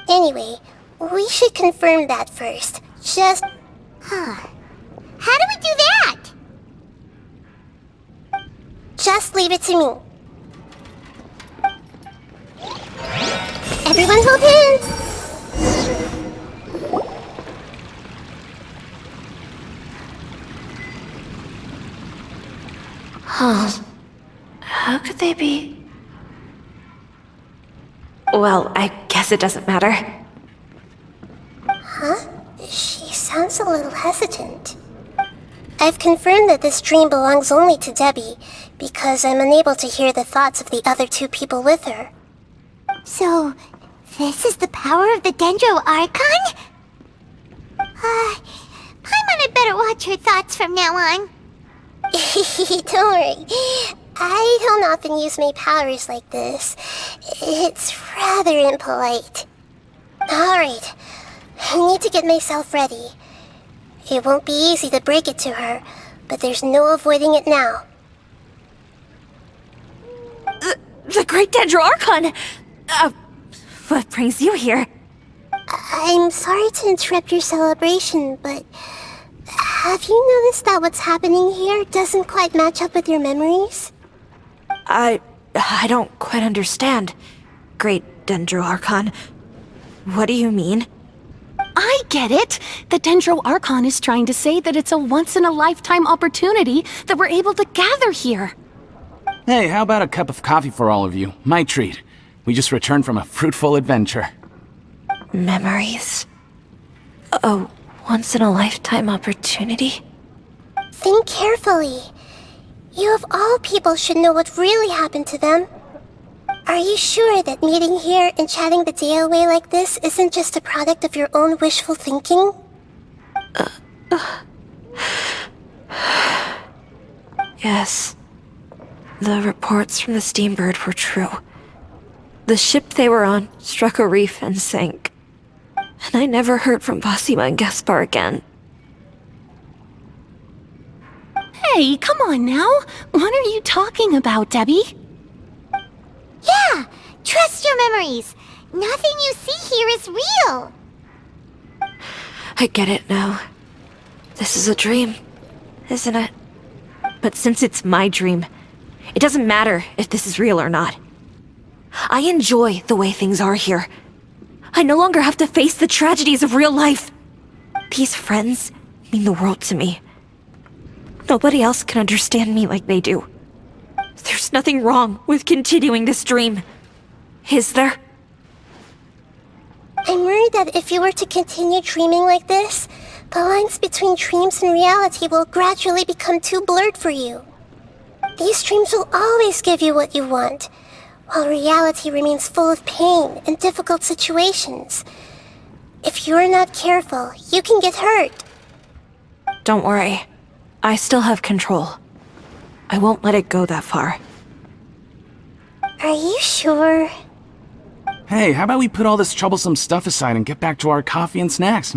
Anyway, we should confirm that first. How do we do that? Just leave it to me. Everyone hold hands! How could they be? Well, I guess it doesn't matter. Huh? sounds a little hesitant. I've confirmed that this dream belongs only to Debbie, because I'm unable to hear the thoughts of the other two people with her. So, this is the power of the Dendro Archon? Paimon had better watch her thoughts from now on. Don't worry. I don't often use my powers like this. It's rather impolite. Alright, I need to get myself ready. It won't be easy to break it to her, but there's no avoiding it now. The Great Dendro Archon! What brings you here? I'm sorry to interrupt your celebration, but have you noticed that what's happening here doesn't quite match up with your memories? I don't quite understand. Great Dendro Archon. What do you mean? I get it! The Dendro Archon is trying to say that it's a once-in-a-lifetime opportunity that we're able to gather here. Hey, how about a cup of coffee for all of you? My treat. We just returned from a fruitful adventure. Memories. A once-in-a-lifetime opportunity? Think carefully. You of all people should know what really happened to them. Are you sure that meeting here and chatting the day away like this isn't just a product of your own wishful thinking? Yes. The reports from the Steambird were true. The ship they were on struck a reef and sank. And I never heard from Basima and Gaspar again. Hey, come on now! What are you talking about, Debbie? Yeah! Trust your memories! Nothing you see here is real! I get it now. This is a dream, isn't it? But since it's my dream, it doesn't matter if this is real or not. I enjoy the way things are here. I no longer have to face the tragedies of real life. These friends mean the world to me. Nobody else can understand me like they do. There's nothing wrong with continuing this dream. Is there? I'm worried that if you were to continue dreaming like this, the lines between dreams and reality will gradually become too blurred for you. These dreams will always give you what you want, while reality remains full of pain and difficult situations. If you're not careful, you can get hurt. Don't worry. I still have control. I won't let it go that far. Are you sure? Hey, how about we put all this troublesome stuff aside and get back to our coffee and snacks,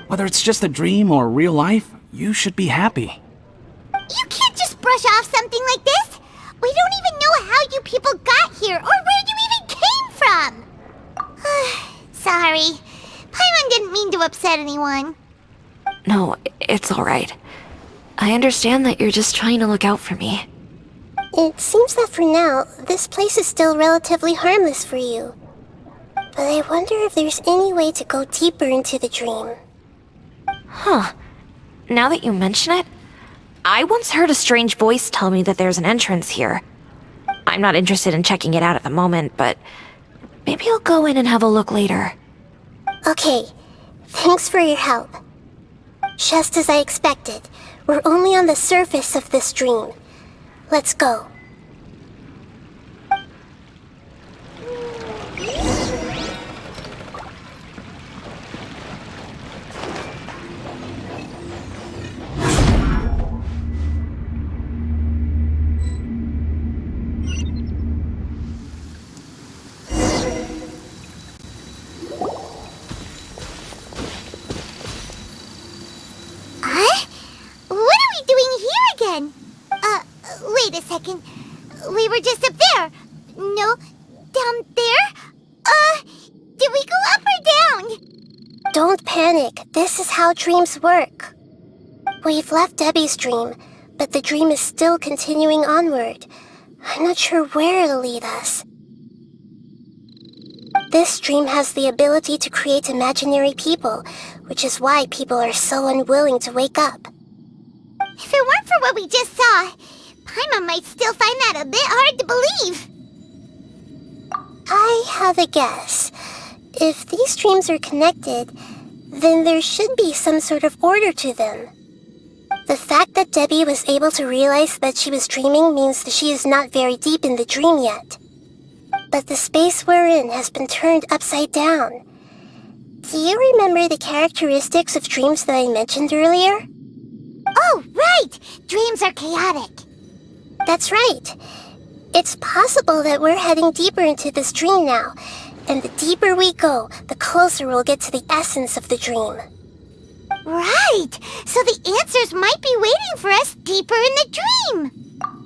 Whether it's just a dream or real life, you should be happy. You can't just brush off something like this! We don't even know how you people got here or where you even came from! Sorry. Paimon didn't mean to upset anyone. No, it's alright. I understand that you're just trying to look out for me. It seems that for now, this place is still relatively harmless for you. But I wonder if there's any way to go deeper into the dream. Huh. Now that you mention it, I once heard a strange voice tell me that there's an entrance here. I'm not interested in checking it out at the moment, but maybe I'll go in and have a look later. Okay, thanks for your help. Just as I expected, we're only on the surface of this dream. Let's go. Wait a second. We were just up there. No, down there? Did we go up or down? Don't panic. This is how dreams work. We've left Debbie's dream, but the dream is still continuing onward. I'm not sure where it'll lead us. This dream has the ability to create imaginary people, which is why people are so unwilling to wake up. If it weren't for what we just saw, Paimon might still find that a bit hard to believe. I have a guess. If these dreams are connected, then there should be some sort of order to them. The fact that Debbie was able to realize that she was dreaming means that she is not very deep in the dream yet. But the space we're in has been turned upside down. Do you remember the characteristics of dreams that I mentioned earlier? Oh, right! Dreams are chaotic. That's right. It's possible that we're heading deeper into this dream now, and the deeper we go, the closer we'll get to the essence of the dream. Right! So the answers might be waiting for us deeper in the dream!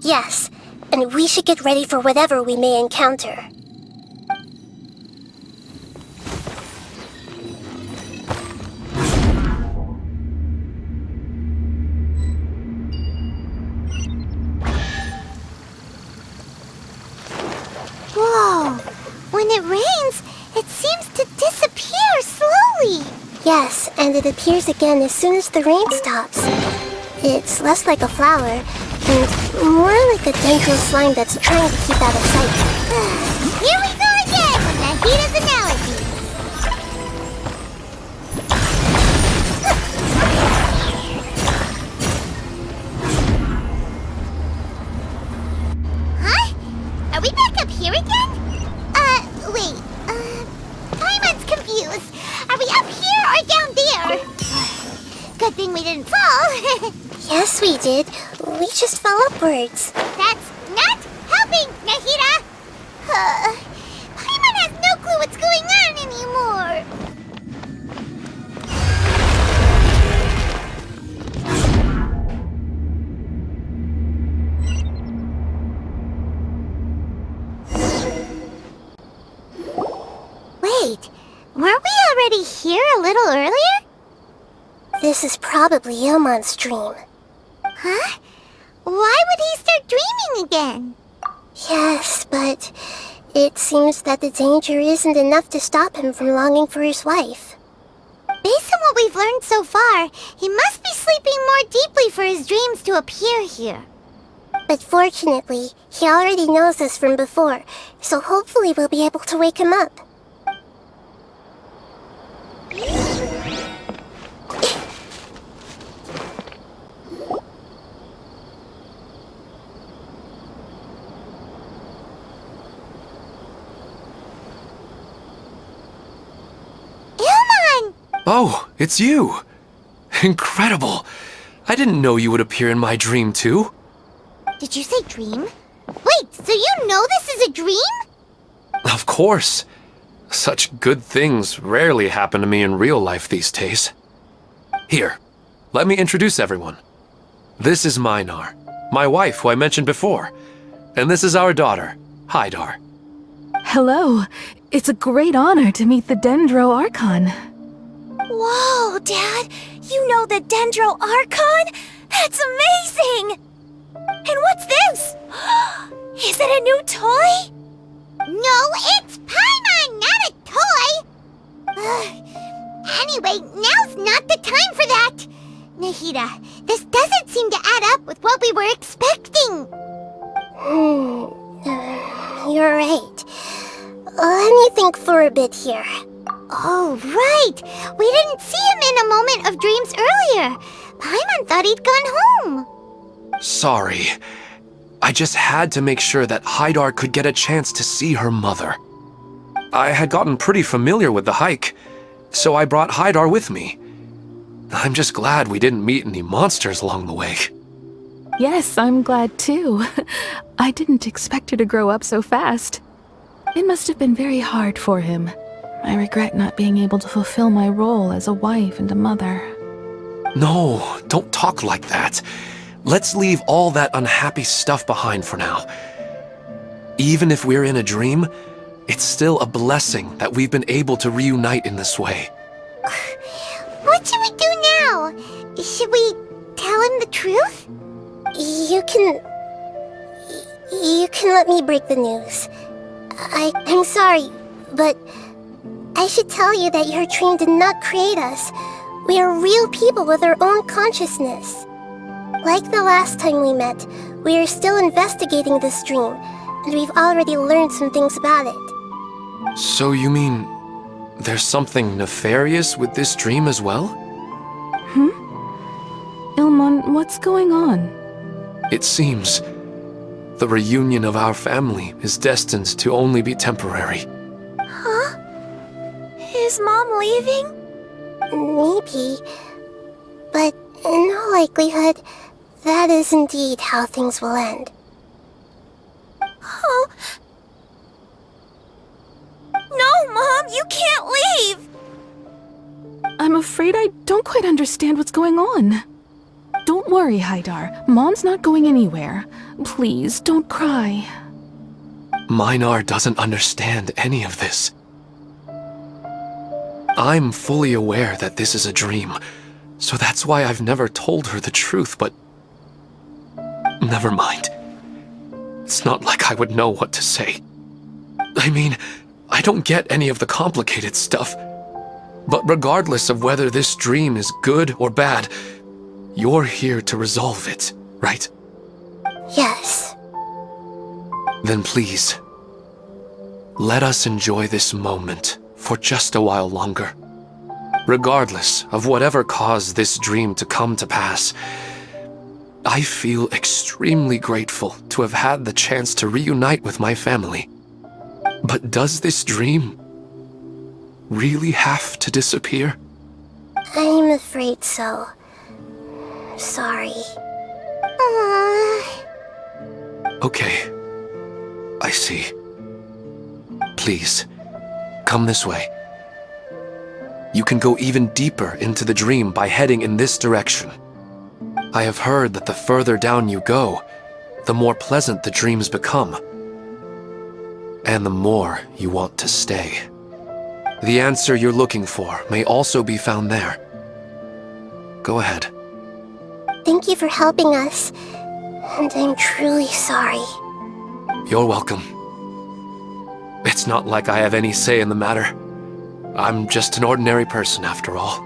Yes, and we should get ready for whatever we may encounter. Whoa! When it rains, it seems to disappear slowly! Yes, and it appears again as soon as the rain stops. It's less like a flower, and more like a dendril slime that's trying to keep out of sight. Here we go again with Nahida's analogy! Huh? Are we back up here again? Wait, Paimon's confused. Are we up here or down there? Good thing we didn't fall. Yes, we did. We just fell upwards. That's not helping, Nahida! Paimon has no clue what's going on anymore. Wait, weren't we already here a little earlier? This is probably Ilmon's dream. Huh? Why would he start dreaming again? Yes, but it seems that the danger isn't enough to stop him from longing for his wife. Based on what we've learned so far, he must be sleeping more deeply for his dreams to appear here. But fortunately, he already knows us from before, so hopefully we'll be able to wake him up. Oh, it's you! Incredible! I didn't know you would appear in my dream, too. Did you say dream? Wait, so you know this is a dream? Of course. Such good things rarely happen to me in real life these days. Here, let me introduce everyone. This is Minar, my wife who I mentioned before. And this is our daughter, Hydar. Hello. It's a great honor to meet the Dendro Archon. Whoa, Dad! You know the Dendro Archon? That's amazing! And what's this? Is it a new toy? No, it's Paimon, not a toy! Anyway, now's not the time for that! Nahida, this doesn't seem to add up with what we were expecting! You're right. Let me think for a bit here. Oh, right! We didn't see him in a moment of dreams earlier! Paimon thought he'd gone home! Sorry. I just had to make sure that Hydar could get a chance to see her mother. I had gotten pretty familiar with the hike, so I brought Hydar with me. I'm just glad we didn't meet any monsters along the way. Yes, I'm glad too. I didn't expect her to grow up so fast. It must have been very hard for him. I regret not being able to fulfill my role as a wife and a mother. No, don't talk like that. Let's leave all that unhappy stuff behind for now. Even if we're in a dream, it's still a blessing that we've been able to reunite in this way. What should we do now? Should we tell him the truth? You can let me break the news. I'm sorry, but I should tell you that your dream did not create us. We are real people with our own consciousness. Like the last time we met, we are still investigating this dream, and we've already learned some things about it. So you mean there's something nefarious with this dream as well? Ilmon, what's going on? It seems the reunion of our family is destined to only be temporary. Huh? Is Mom leaving? Maybe. But in all likelihood, that is indeed how things will end. Oh. No, Mom, you can't leave! I'm afraid I don't quite understand what's going on. Don't worry, Haidar. Mom's not going anywhere. Please, don't cry. Minar doesn't understand any of this. I'm fully aware that this is a dream, so that's why I've never told her the truth, but... Never mind. It's not like I would know what to say. I mean, I don't get any of the complicated stuff. But regardless of whether this dream is good or bad, you're here to resolve it, right? Yes. Then please, let us enjoy this moment for just a while longer. Regardless of whatever caused this dream to come to pass, I feel extremely grateful to have had the chance to reunite with my family. But does this dream really have to disappear? I'm afraid so. Sorry. Okay. I see. Please, come this way. You can go even deeper into the dream by heading in this direction. I have heard that the further down you go, the more pleasant the dreams become. And the more you want to stay. The answer you're looking for may also be found there. Go ahead. Thank you for helping us, and I'm truly sorry. You're welcome. It's not like I have any say in the matter. I'm just an ordinary person after all.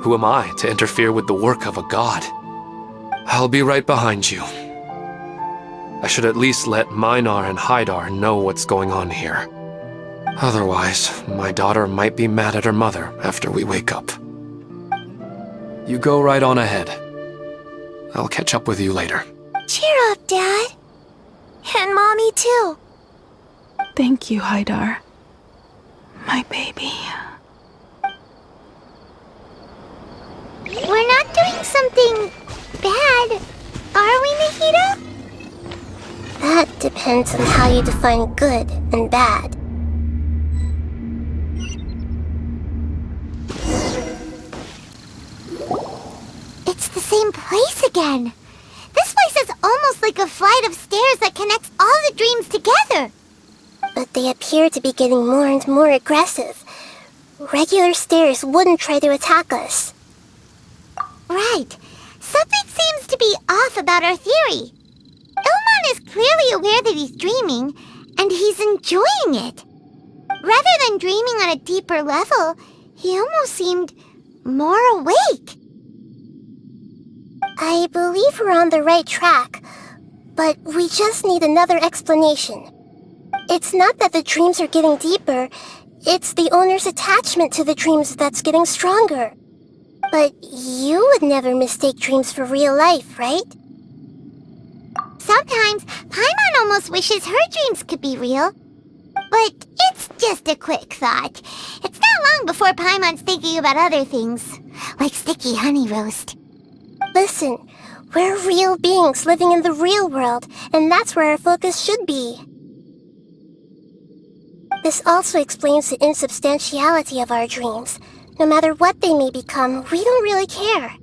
Who am I to interfere with the work of a god? I'll be right behind you. I should at least let Minar and Haidar know what's going on here. Otherwise, my daughter might be mad at her mother after we wake up. You go right on ahead. I'll catch up with you later. Cheer up, Dad. And Mommy, too. Thank you, Haidar. My baby. We're not doing something bad, are we, Nahida? That depends on how you define good and bad. It's the same place again. This place is almost like a flight of stairs that connects all the dreams together. But they appear to be getting more and more aggressive. Regular stairs wouldn't try to attack us. Right. Something seems to be off about our theory. Ilmon is clearly aware that he's dreaming, and he's enjoying it. Rather than dreaming on a deeper level, he almost seemed more awake. I believe we're on the right track, but we just need another explanation. It's not that the dreams are getting deeper, it's the owner's attachment to the dreams that's getting stronger. But you would never mistake dreams for real life, right? Sometimes, Paimon almost wishes her dreams could be real. But it's just a quick thought. It's not long before Paimon's thinking about other things, like sticky honey roast. Listen, we're real beings living in the real world, and that's where our focus should be. This also explains the insubstantiality of our dreams. No matter what they may become, we don't really care.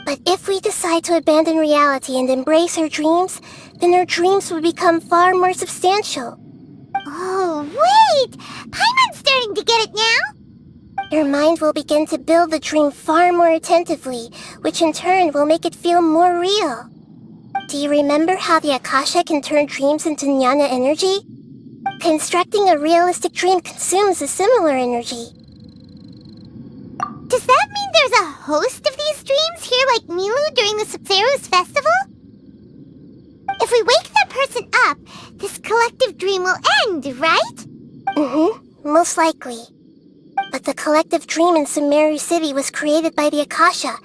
But if we decide to abandon reality and embrace our dreams, then our dreams will become far more substantial. Oh, wait! Paimon's starting to get it now? Your mind will begin to build the dream far more attentively, which in turn will make it feel more real. Do you remember how the Akasha can turn dreams into jnana energy? Constructing a realistic dream consumes a similar energy. Does that mean there's a host of these dreams here like Milu during the Subzero's festival? If we wake that person up, this collective dream will end, right? Most likely. But the collective dream in Sumeri City was created by the Akasha,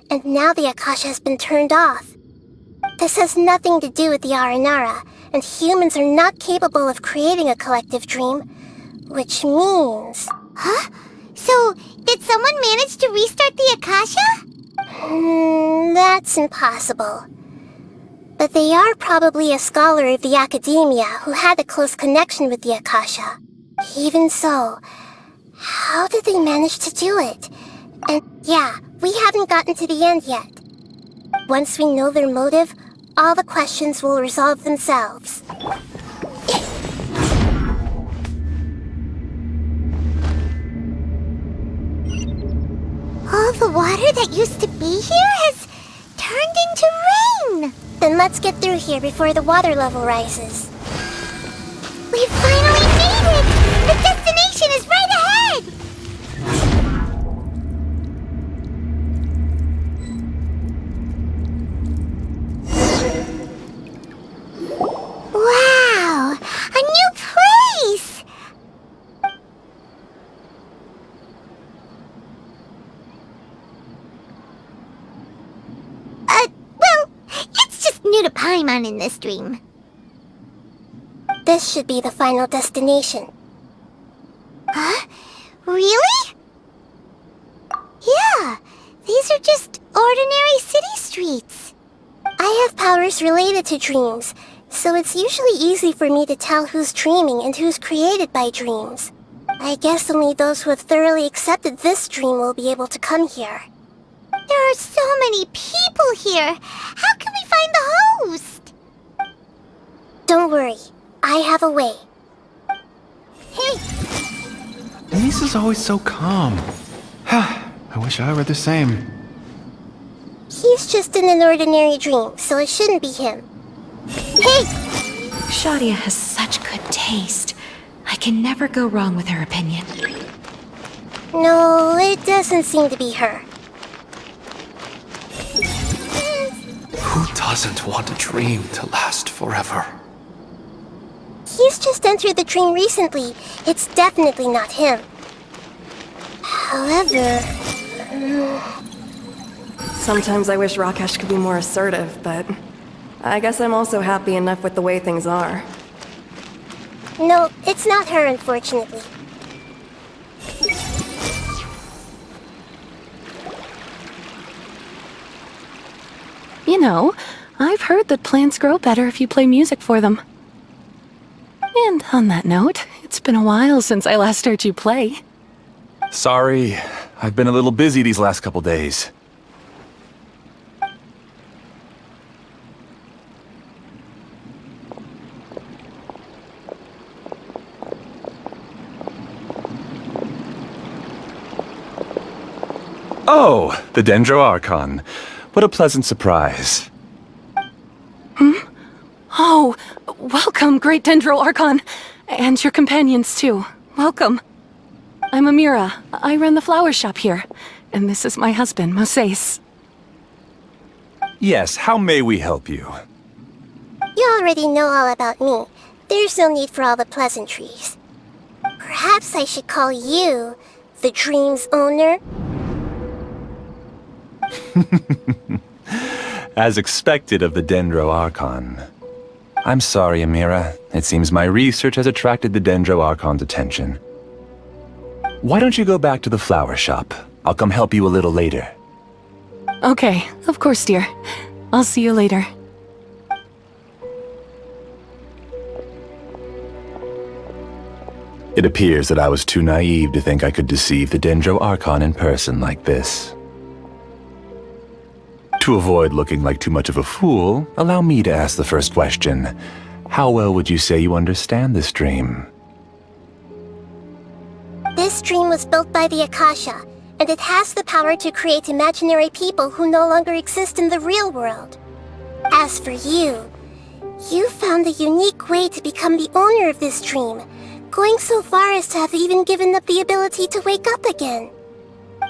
and now the Akasha has been turned off. This has nothing to do with the Aranara, and humans are not capable of creating a collective dream, which means... Huh? So, did someone manage to restart the Akasha? That's impossible. But they are probably a scholar of the academia who had a close connection with the Akasha. Even so, how did they manage to do it? And yeah, we haven't gotten to the end yet. Once we know their motive, all the questions will resolve themselves. All the water that used to be here has turned into rain! Then let's get through here before the water level rises. We finally made it! The destination is right ahead! Wow! A new place! Well, it's just new to Paimon in this dream. This should be the final destination. Huh? Really? Yeah, these are just ordinary city streets. I have powers related to dreams, so it's usually easy for me to tell who's dreaming and who's created by dreams. I guess only those who have thoroughly accepted this dream will be able to come here. There are so many people here. How can we find the host? Don't worry, I have a way. Hey! Lisa's always so calm. I wish I were the same. He's just in an ordinary dream, so it shouldn't be him. Hey! Shadia has such good taste. I can never go wrong with her opinion. No, it doesn't seem to be her. Who doesn't want a dream to last forever? He's just entered the dream recently. It's definitely not him. However... Sometimes I wish Rakesh could be more assertive, but I guess I'm also happy enough with the way things are. No, it's not her, unfortunately. You know, I've heard that plants grow better if you play music for them. And on that note, it's been a while since I last heard you play. Sorry, I've been a little busy these last couple days. Oh, the Dendro Archon. What a pleasant surprise. Oh, welcome, Great Dendro Archon. And your companions, too. Welcome. I'm Amira. I run the flower shop here. And this is my husband, Moses. Yes, how may we help you? You already know all about me. There's no need for all the pleasantries. Perhaps I should call you the dream's owner? As expected of the Dendro Archon. I'm sorry, Amira. It seems my research has attracted the Dendro Archon's attention. Why don't you go back to the flower shop? I'll come help you a little later. Okay, of course, dear. I'll see you later. It appears that I was too naive to think I could deceive the Dendro Archon in person like this. To avoid looking like too much of a fool, allow me to ask the first question. How well would you say you understand this dream? This dream was built by the Akasha, and it has the power to create imaginary people who no longer exist in the real world. As for you, you found a unique way to become the owner of this dream, going so far as to have even given up the ability to wake up again.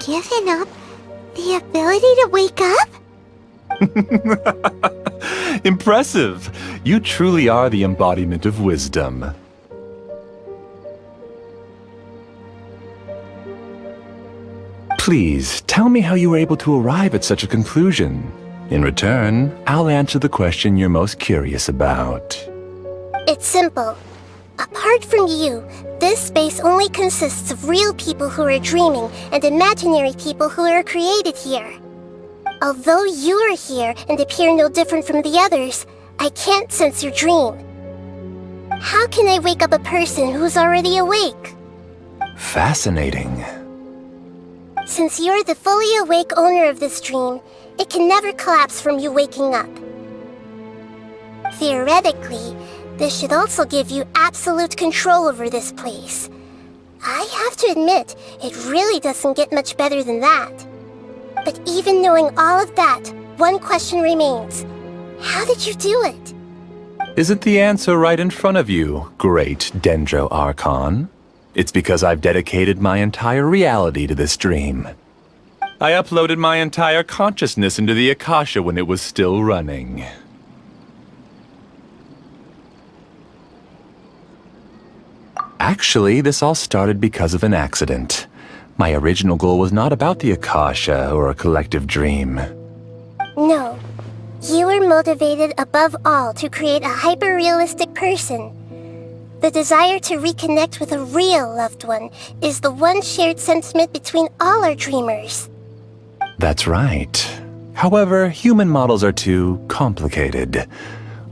Given up the ability to wake up? Impressive! You truly are the embodiment of wisdom. Please, tell me how you were able to arrive at such a conclusion. In return, I'll answer the question you're most curious about. It's simple. Apart from you, this space only consists of real people who are dreaming and imaginary people who are created here. Although you are here and appear no different from the others, I can't sense your dream. How can I wake up a person who's already awake? Fascinating. Since you're the fully awake owner of this dream, it can never collapse from you waking up. Theoretically, this should also give you absolute control over this place. I have to admit, it really doesn't get much better than that. But even knowing all of that, one question remains. How did you do it? Isn't the answer right in front of you, great Dendro Archon? It's because I've dedicated my entire reality to this dream. I uploaded my entire consciousness into the Akasha when it was still running. Actually, this all started because of an accident. My original goal was not about the Akasha or a collective dream. No. You were motivated above all to create a hyper-realistic person. The desire to reconnect with a real loved one is the one shared sentiment between all our dreamers. That's right. However, human models are too complicated.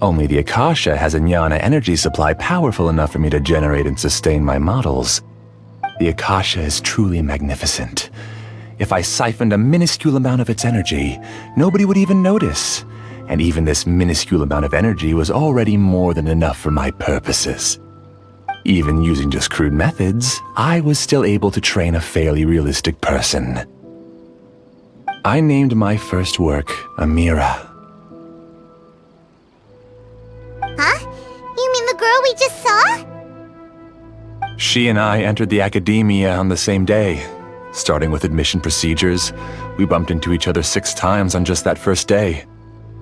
Only the Akasha has a jnana energy supply powerful enough for me to generate and sustain my models. The Akasha is truly magnificent. If I siphoned a minuscule amount of its energy, nobody would even notice. And even this minuscule amount of energy was already more than enough for my purposes. Even using just crude methods, I was still able to train a fairly realistic person. I named my first work Amira. Huh? You mean the girl we just saw? She and I entered the academia on the same day. Starting with admission procedures, we bumped into each other 6 times on just that first day.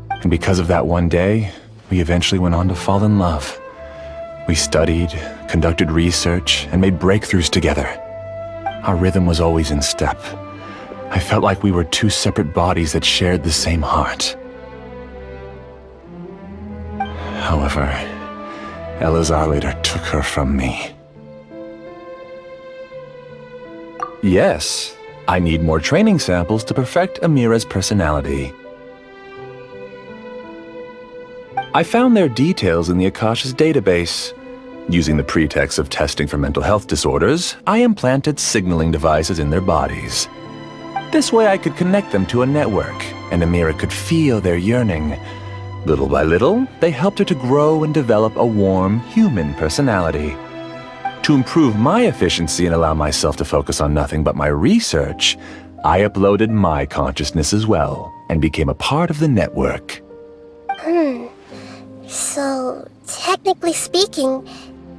And because of that one day, we eventually went on to fall in love. We studied, conducted research, and made breakthroughs together. Our rhythm was always in step. I felt like we were 2 separate bodies that shared the same heart. However, Elazar later took her from me. Yes, I need more training samples to perfect Amira's personality. I found their details in the Akasha's database. Using the pretext of testing for mental health disorders, I implanted signaling devices in their bodies. This way I could connect them to a network, and Amira could feel their yearning. Little by little, they helped her to grow and develop a warm, human personality. To improve my efficiency and allow myself to focus on nothing but my research, I uploaded my consciousness as well, and became a part of the network. So, technically speaking,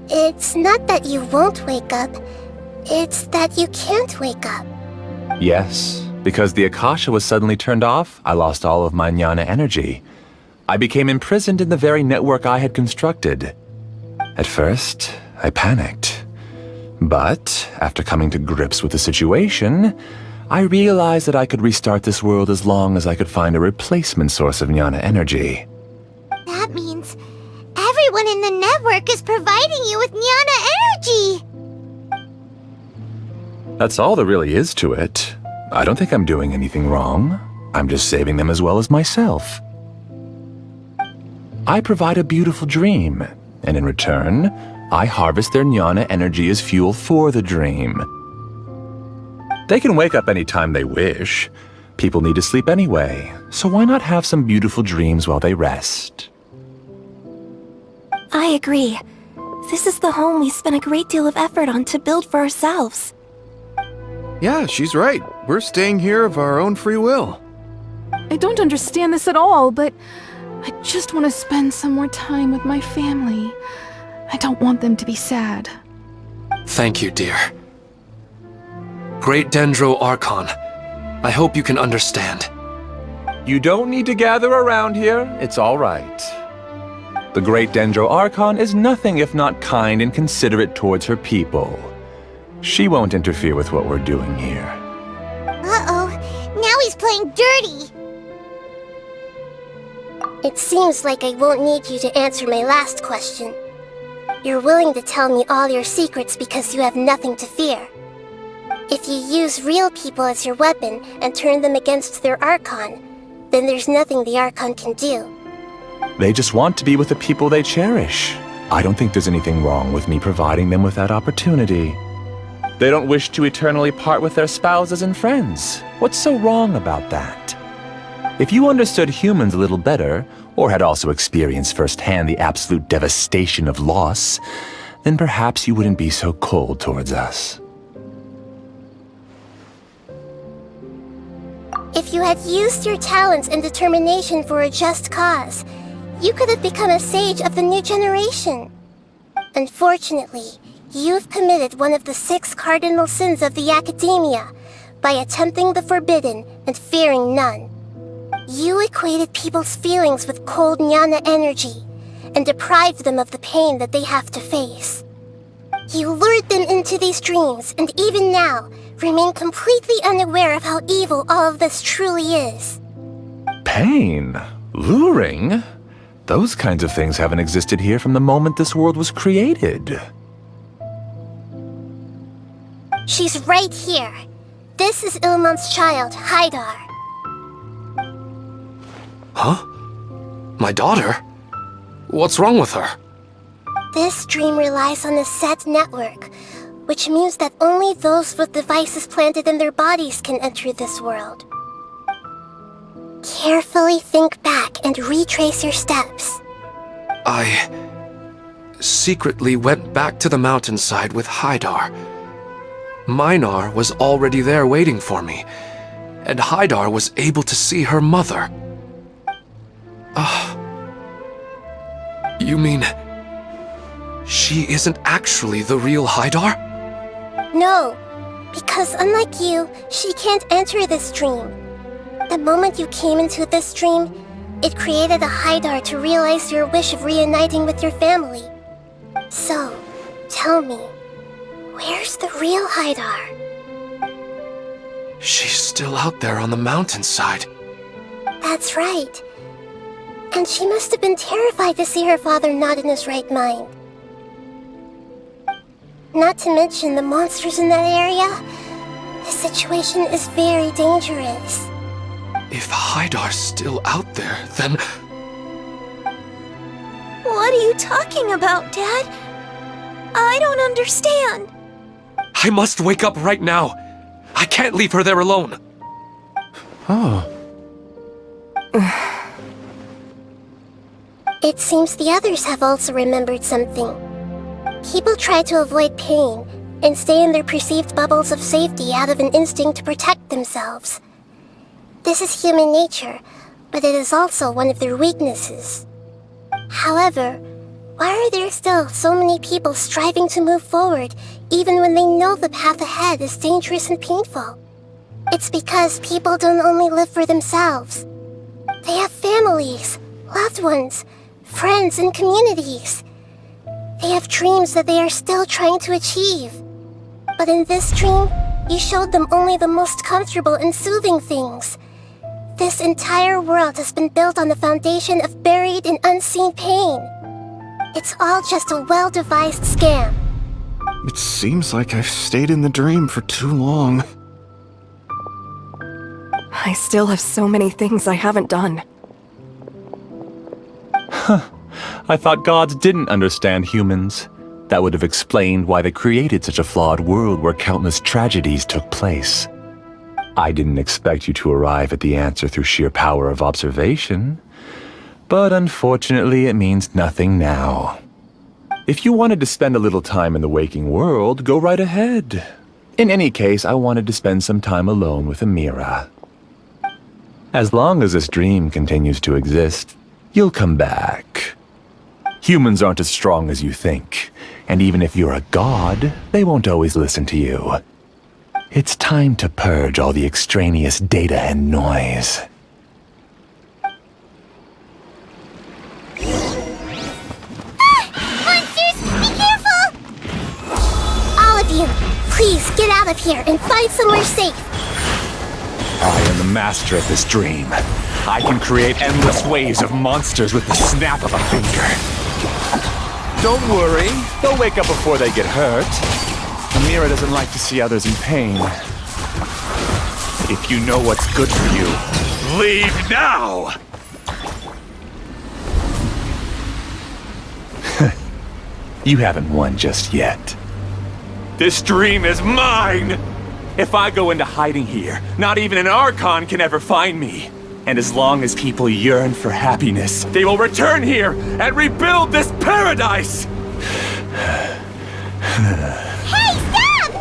it's not that you won't wake up, it's that you can't wake up. Yes, because the Akasha was suddenly turned off, I lost all of my jnana energy. I became imprisoned in the very network I had constructed. At first, I panicked. But, after coming to grips with the situation, I realized that I could restart this world as long as I could find a replacement source of jnana energy. That means everyone in the network is providing you with jnana energy! That's all there really is to it. I don't think I'm doing anything wrong. I'm just saving them as well as myself. I provide a beautiful dream, and in return, I harvest their jnana energy as fuel for the dream. They can wake up any time they wish. People need to sleep anyway, so why not have some beautiful dreams while they rest? I agree. This is the home we spent a great deal of effort on to build for ourselves. Yeah, she's right. We're staying here of our own free will. I don't understand this at all, but I just want to spend some more time with my family. I don't want them to be sad. Thank you, dear. Great Dendro Archon, I hope you can understand. You don't need to gather around here. It's all right. The Great Dendro Archon is nothing if not kind and considerate towards her people. She won't interfere with what we're doing here. playing dirty! It seems like I won't need you to answer my last question. You're willing to tell me all your secrets because you have nothing to fear. If you use real people as your weapon and turn them against their Archon, then there's nothing the Archon can do. They just want to be with the people they cherish. I don't think there's anything wrong with me providing them with that opportunity. They don't wish to eternally part with their spouses and friends. What's so wrong about that? If you understood humans a little better, or had also experienced firsthand the absolute devastation of loss, then perhaps you wouldn't be so cold towards us. If you had used your talents and determination for a just cause, you could have become a sage of the new generation. Unfortunately, you've committed one of the 6 cardinal sins of the Academia by attempting the forbidden and fearing none. You equated people's feelings with cold jnana energy and deprived them of the pain that they have to face. You lured them into these dreams and even now remain completely unaware of how evil all of this truly is. Pain? Luring? Those kinds of things haven't existed here from the moment this world was created. She's right here. This is Ilmon's child, Haidar. Huh? My daughter? What's wrong with her? This dream relies on a set network, which means that only those with devices planted in their bodies can enter this world. Carefully think back and retrace your steps. I secretly went back to the mountainside with Haidar. Minar was already there waiting for me, and Haidar was able to see her mother. You mean she isn't actually the real Haidar? No, because unlike you, she can't enter this dream. The moment you came into this dream, it created a Haidar to realize your wish of reuniting with your family. So, tell me, where's the real Haidar? She's still out there on the mountainside. That's right. And she must have been terrified to see her father not in his right mind. Not to mention the monsters in that area. The situation is very dangerous. If Haidar's still out there, then... What are you talking about, Dad? I don't understand. I must wake up right now. I can't leave her there alone. Oh. It seems the others have also remembered something. People try to avoid pain and stay in their perceived bubbles of safety out of an instinct to protect themselves. This is human nature, but it is also one of their weaknesses. However, why are there still so many people striving to move forward even when they know the path ahead is dangerous and painful? It's because people don't only live for themselves. They have families, loved ones, friends, and communities. They have dreams that they are still trying to achieve. But in this dream, you showed them only the most comfortable and soothing things. This entire world has been built on the foundation of buried and unseen pain. It's all just a well-devised scam. It seems like I've stayed in the dream for too long. I still have so many things I haven't done. I thought gods didn't understand humans. That would have explained why they created such a flawed world where countless tragedies took place. I didn't expect you to arrive at the answer through sheer power of observation. But unfortunately, it means nothing now. If you wanted to spend a little time in the waking world, go right ahead. In any case, I wanted to spend some time alone with Amira. As long as this dream continues to exist, you'll come back. Humans aren't as strong as you think, and even if you're a god, they won't always listen to you. It's time to purge all the extraneous data and noise. Monsters, be careful! All of you, please get out of here and find somewhere safe. I am the master of this dream. I can create endless waves of monsters with the snap of a finger. Don't worry, they'll wake up before they get hurt. Amira doesn't like to see others in pain. If you know what's good for you, leave now! You haven't won just yet. This dream is mine! If I go into hiding here, not even an Archon can ever find me. And as long as people yearn for happiness, they will return here and rebuild this paradise! Hey, stop!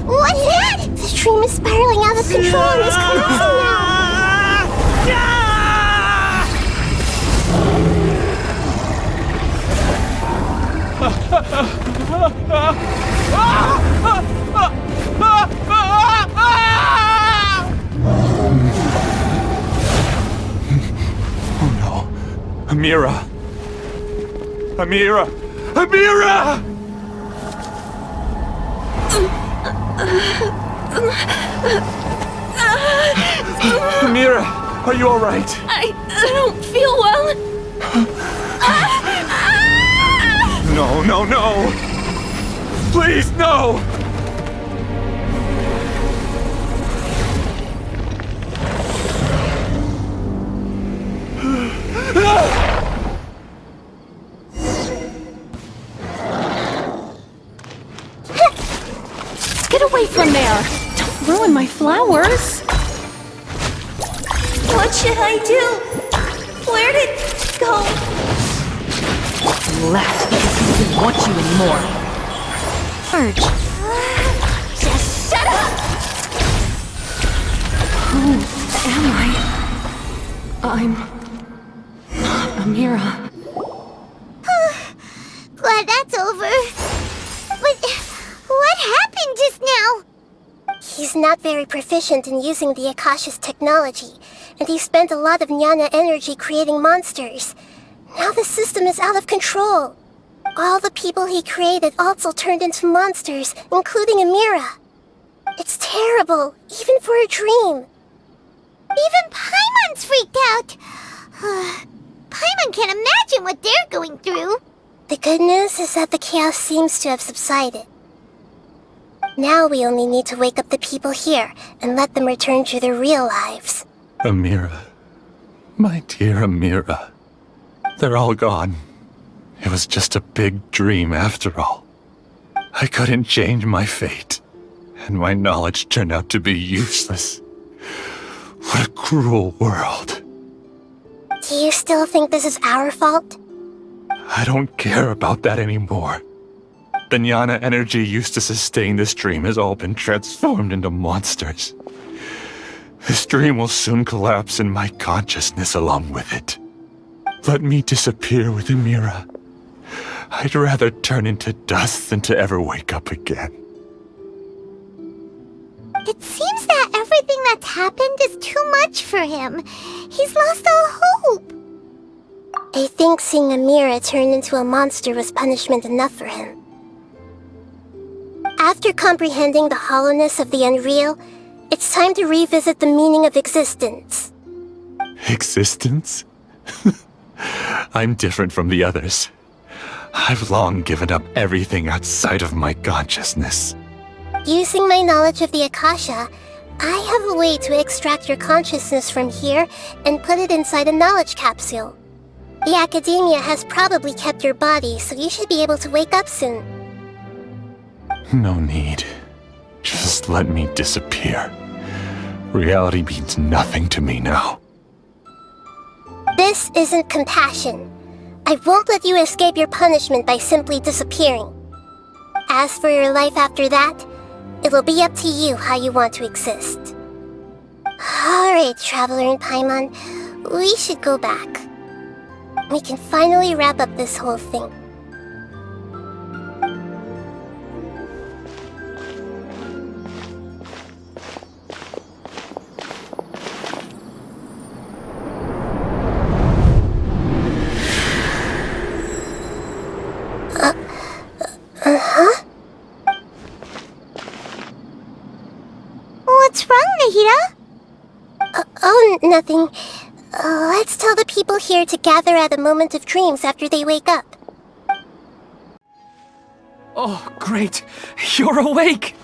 What's that? The dream is spiraling out of control and is collapsing now. Oh no. Amira! Amira! Amira! Amira, are you alright? I don't feel well. No, no, no! Please, no! Get away from there! Don't ruin my flowers! What should I do? Where'd it go? Left because he doesn't want you anymore. Urge. Just shut up! Who am I? I'm Amira. Glad that's over. But what happened just now? He's not very proficient in using the Akasha's technology, and he spent a lot of Jnana energy creating monsters. Now the system is out of control. All the people he created also turned into monsters, including Amira. It's terrible, even for a dream. Even Paimon's freaked out. Paimon can't imagine what they're going through. The good news is that the chaos seems to have subsided. Now we only need to wake up the people here and let them return to their real lives. Amira. My dear Amira. They're all gone. It was just a big dream after all. I couldn't change my fate, and my knowledge turned out to be useless. What a cruel world. Do you still think this is our fault? I don't care about that anymore. The Jnana energy used to sustain this dream has all been transformed into monsters. This dream will soon collapse and my consciousness along with it. Let me disappear with Amira. I'd rather turn into dust than to ever wake up again. It seems that everything that's happened is too much for him. He's lost all hope. I think seeing Amira turn into a monster was punishment enough for him. After comprehending the hollowness of the unreal, it's time to revisit the meaning of existence. Existence? I'm different from the others. I've long given up everything outside of my consciousness. Using my knowledge of the Akasha, I have a way to extract your consciousness from here and put it inside a knowledge capsule. The Academia has probably kept your body, so you should be able to wake up soon. No need. Just let me disappear. Reality means nothing to me now. This isn't compassion. I won't let you escape your punishment by simply disappearing. As for your life after that, it'll be up to you how you want to exist. Alright, Traveler and Paimon, we should go back. We can finally wrap up this whole thing. What's wrong, Nothing. Let's tell the people here to gather at a moment of dreams after they wake up. Oh, great! You're awake!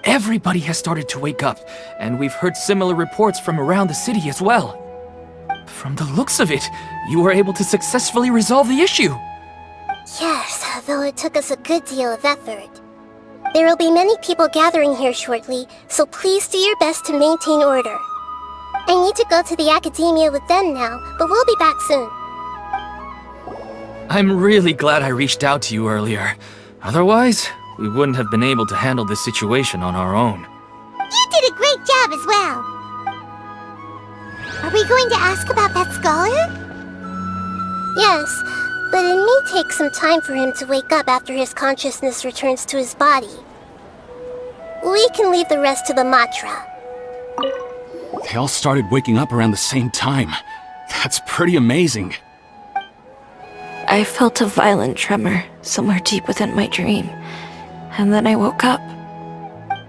Everybody has started to wake up, and we've heard similar reports from around the city as well. From the looks of it, you were able to successfully resolve the issue. Yes, though it took us a good deal of effort. There will be many people gathering here shortly, so please do your best to maintain order. I need to go to the academia with them now, but we'll be back soon. I'm really glad I reached out to you earlier. Otherwise, we wouldn't have been able to handle this situation on our own. You did a great job as well. Are we going to ask about that scholar? Yes, but it may take some time for him to wake up after his consciousness returns to his body. We can leave the rest to the mantra. They all started waking up around the same time. That's pretty amazing. I felt a violent tremor somewhere deep within my dream, and then I woke up.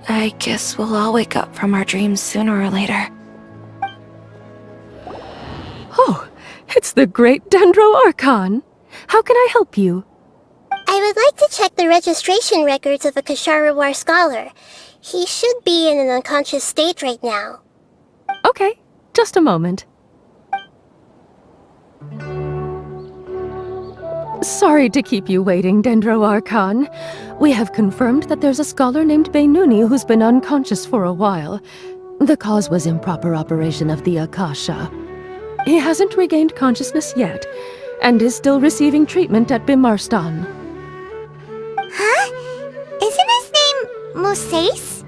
I guess we'll all wake up from our dreams sooner or later. Oh, it's the great Dendro Archon. How can I help you? I would like to check the registration records of a Kasharawar scholar. He should be in an unconscious state right now. Okay, just a moment. Sorry to keep you waiting, Dendro Archon. We have confirmed that there's a scholar named Beinuni who's been unconscious for a while. The cause was improper operation of the Akasha. He hasn't regained consciousness yet, and is still receiving treatment at Bimarstan. Huh? Isn't his name Moses?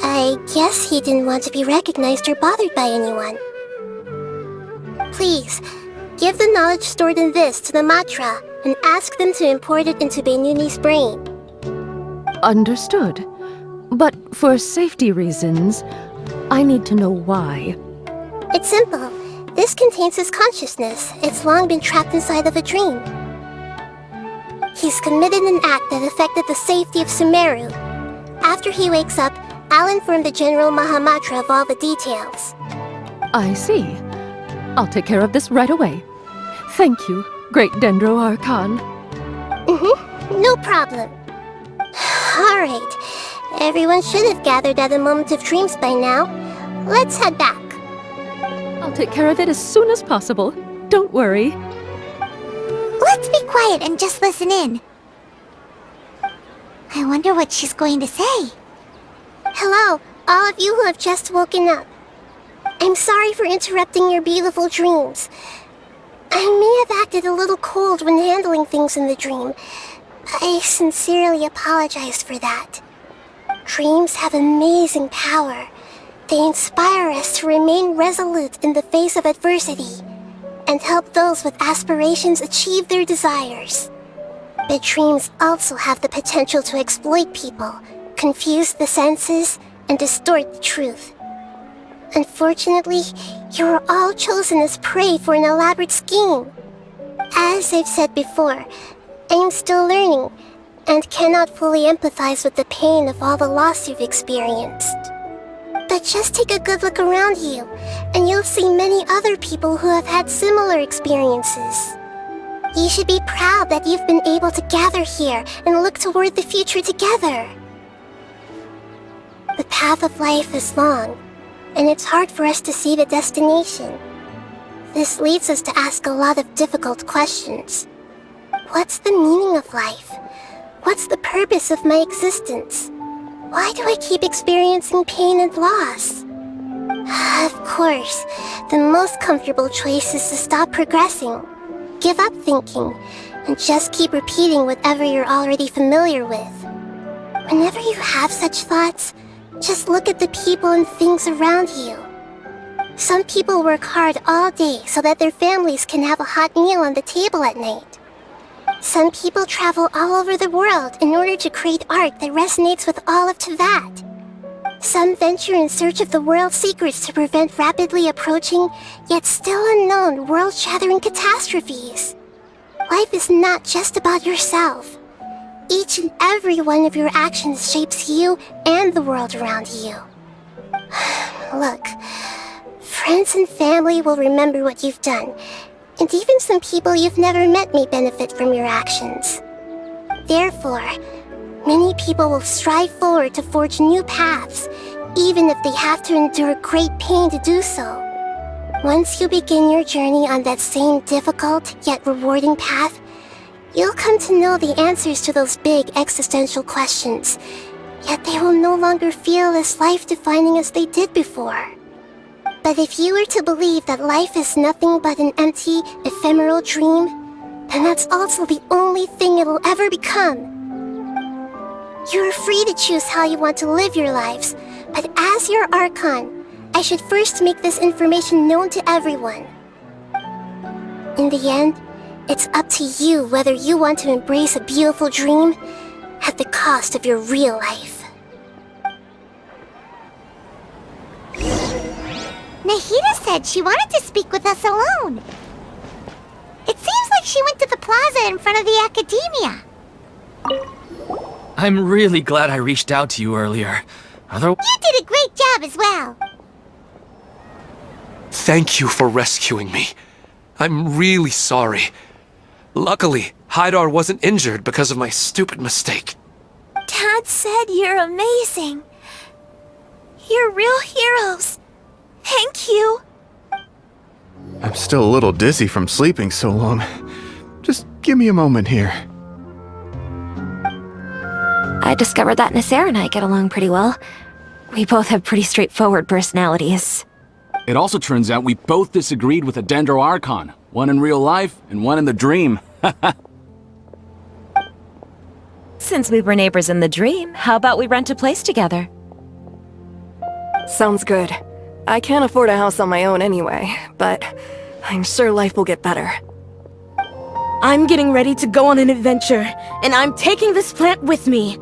I guess he didn't want to be recognized or bothered by anyone. Please, give the knowledge stored in this to the mantra and ask them to import it into Beinuni's brain. Understood. But for safety reasons, I need to know why. It's simple. This contains his consciousness. It's long been trapped inside of a dream. He's committed an act that affected the safety of Sumero. After he wakes up, I'll inform the General Mahamatra of all the details. I see. I'll take care of this right away. Thank you, great Dendro Archon. No problem. Alright. Everyone should have gathered at a moment of dreams by now. Let's head back. I'll take care of it as soon as possible. Don't worry. Let's be quiet and just listen in. I wonder what she's going to say. Hello, all of you who have just woken up. I'm sorry for interrupting your beautiful dreams. I may have acted a little cold when handling things in the dream. I sincerely apologize for that. Dreams have amazing power. They inspire us to remain resolute in the face of adversity and help those with aspirations achieve their desires. But dreams also have the potential to exploit people, confuse the senses, and distort the truth. Unfortunately, you are all chosen as prey for an elaborate scheme. As I've said before, I am still learning and cannot fully empathize with the pain of all the loss you've experienced. But just take a good look around you, and you'll see many other people who have had similar experiences. You should be proud that you've been able to gather here and look toward the future together. The path of life is long, and it's hard for us to see the destination. This leads us to ask a lot of difficult questions. What's the meaning of life? What's the purpose of my existence? Why do I keep experiencing pain and loss? Of course, the most comfortable choice is to stop progressing, give up thinking, and just keep repeating whatever you're already familiar with. Whenever you have such thoughts, just look at the people and things around you. Some people work hard all day so that their families can have a hot meal on the table at night. Some people travel all over the world in order to create art that resonates with all of Teyvat. Some venture in search of the world's secrets to prevent rapidly approaching, yet still unknown, world-shattering catastrophes. Life is not just about yourself. Each and every one of your actions shapes you and the world around you. Look, Friends and family will remember what you've done, and even some people you've never met may benefit from your actions. Therefore, many people will strive forward to forge new paths, even if they have to endure great pain to do so. Once you begin your journey on that same difficult yet rewarding path, you'll come to know the answers to those big existential questions, yet they will no longer feel as life-defining as they did before. But if you were to believe that life is nothing but an empty, ephemeral dream, then that's also the only thing it'll ever become. You're free to choose how you want to live your lives, but as your Archon, I should first make this information known to everyone. In the end, it's up to you whether you want to embrace a beautiful dream at the cost of your real life. Nahida said she wanted to speak with us alone. It seems like she went to the plaza in front of the academia. I'm really glad I reached out to you earlier. You did a great job as well. Thank you for rescuing me. I'm really sorry. Luckily, Haidar wasn't injured because of my stupid mistake. Dad said you're amazing. You're real heroes. Thank you. I'm still a little dizzy from sleeping so long. Just give me a moment here. I discovered that Nasser and I get along pretty well. We both have pretty straightforward personalities. It also turns out we both disagreed with a Dendro Archon. One in real life, and one in the dream. Since we were neighbors in the dream, how about we rent a place together? Sounds good. I can't afford a house on my own anyway, but I'm sure life will get better. I'm getting ready to go on an adventure, and I'm taking this plant with me.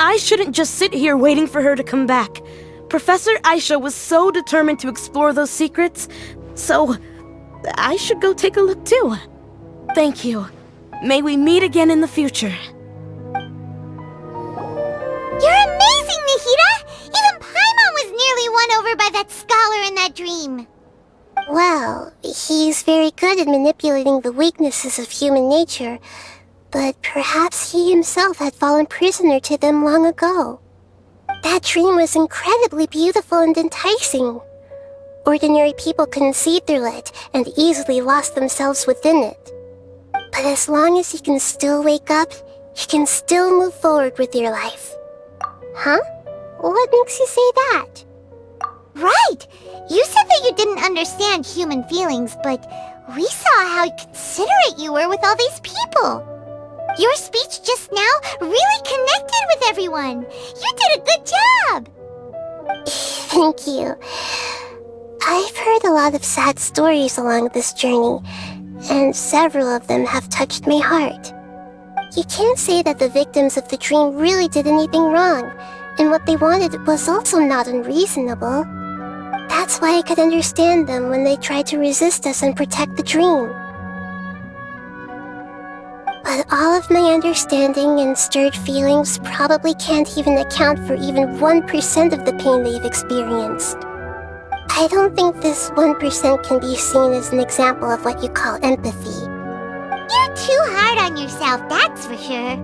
I shouldn't just sit here waiting for her to come back. Professor Aisha was so determined to explore those secrets, so I should go take a look too. Thank you. May we meet again in the future. You're amazing, Nahida! Even Paimon was nearly won over by that scholar in that dream. Well, he's very good at manipulating the weaknesses of human nature, but perhaps he himself had fallen prisoner to them long ago. That dream was incredibly beautiful and enticing. Ordinary people couldn't see through it and easily lost themselves within it. But as long as you can still wake up, you can still move forward with your life. Huh? What makes you say that? Right! You said that you didn't understand human feelings, but we saw how considerate you were with all these people. Your speech just now really connected with everyone. You did a good job! Thank you. I've heard a lot of sad stories along this journey, and several of them have touched my heart. You can't say that the victims of the dream really did anything wrong, and what they wanted was also not unreasonable. That's why I could understand them when they tried to resist us and protect the dream. But all of my understanding and stirred feelings probably can't even account for even 1% of the pain they've experienced. I don't think this 1% can be seen as an example of what you call empathy. You're too hard on yourself, that's for sure.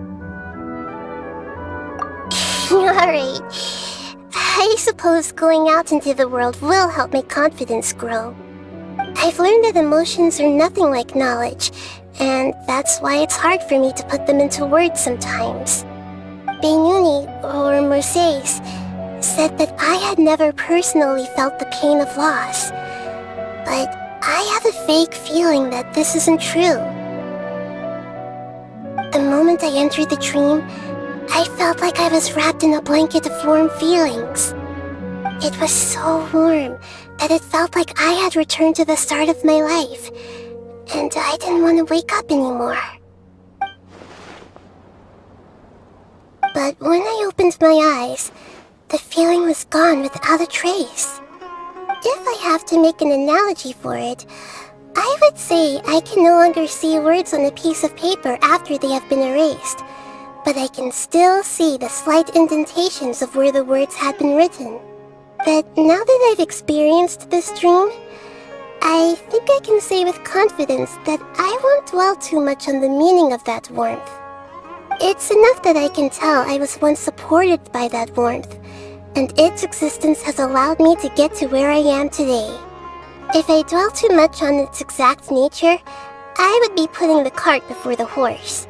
Alright. I suppose going out into the world will help my confidence grow. I've learned that emotions are nothing like knowledge, and that's why it's hard for me to put them into words sometimes. Beinuni, or Mercedes, said that I had never personally felt the pain of loss, but I have a vague feeling that this isn't true. The moment I entered the dream, I felt like I was wrapped in a blanket of warm feelings. It was so warm that it felt like I had returned to the start of my life, and I didn't want to wake up anymore. But when I opened my eyes, the feeling was gone without a trace. If I have to make an analogy for it, I would say I can no longer see words on a piece of paper after they have been erased, but I can still see the slight indentations of where the words had been written. But now that I've experienced this dream, I think I can say with confidence that I won't dwell too much on the meaning of that warmth. It's enough that I can tell I was once supported by that warmth, and its existence has allowed me to get to where I am today. If I dwell too much on its exact nature, I would be putting the cart before the horse.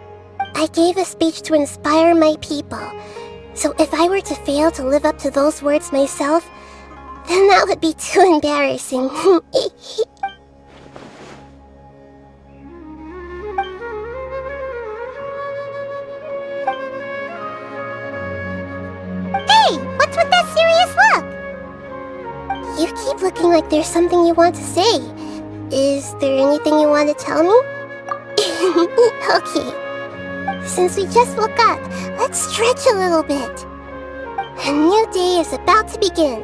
I gave a speech to inspire my people, so if I were to fail to live up to those words myself, then that would be too embarrassing. Hey, what's with that serious look? You keep looking like there's something you want to say. Is there anything you want to tell me? Okay. Since we just woke up, let's stretch a little bit. A new day is about to begin.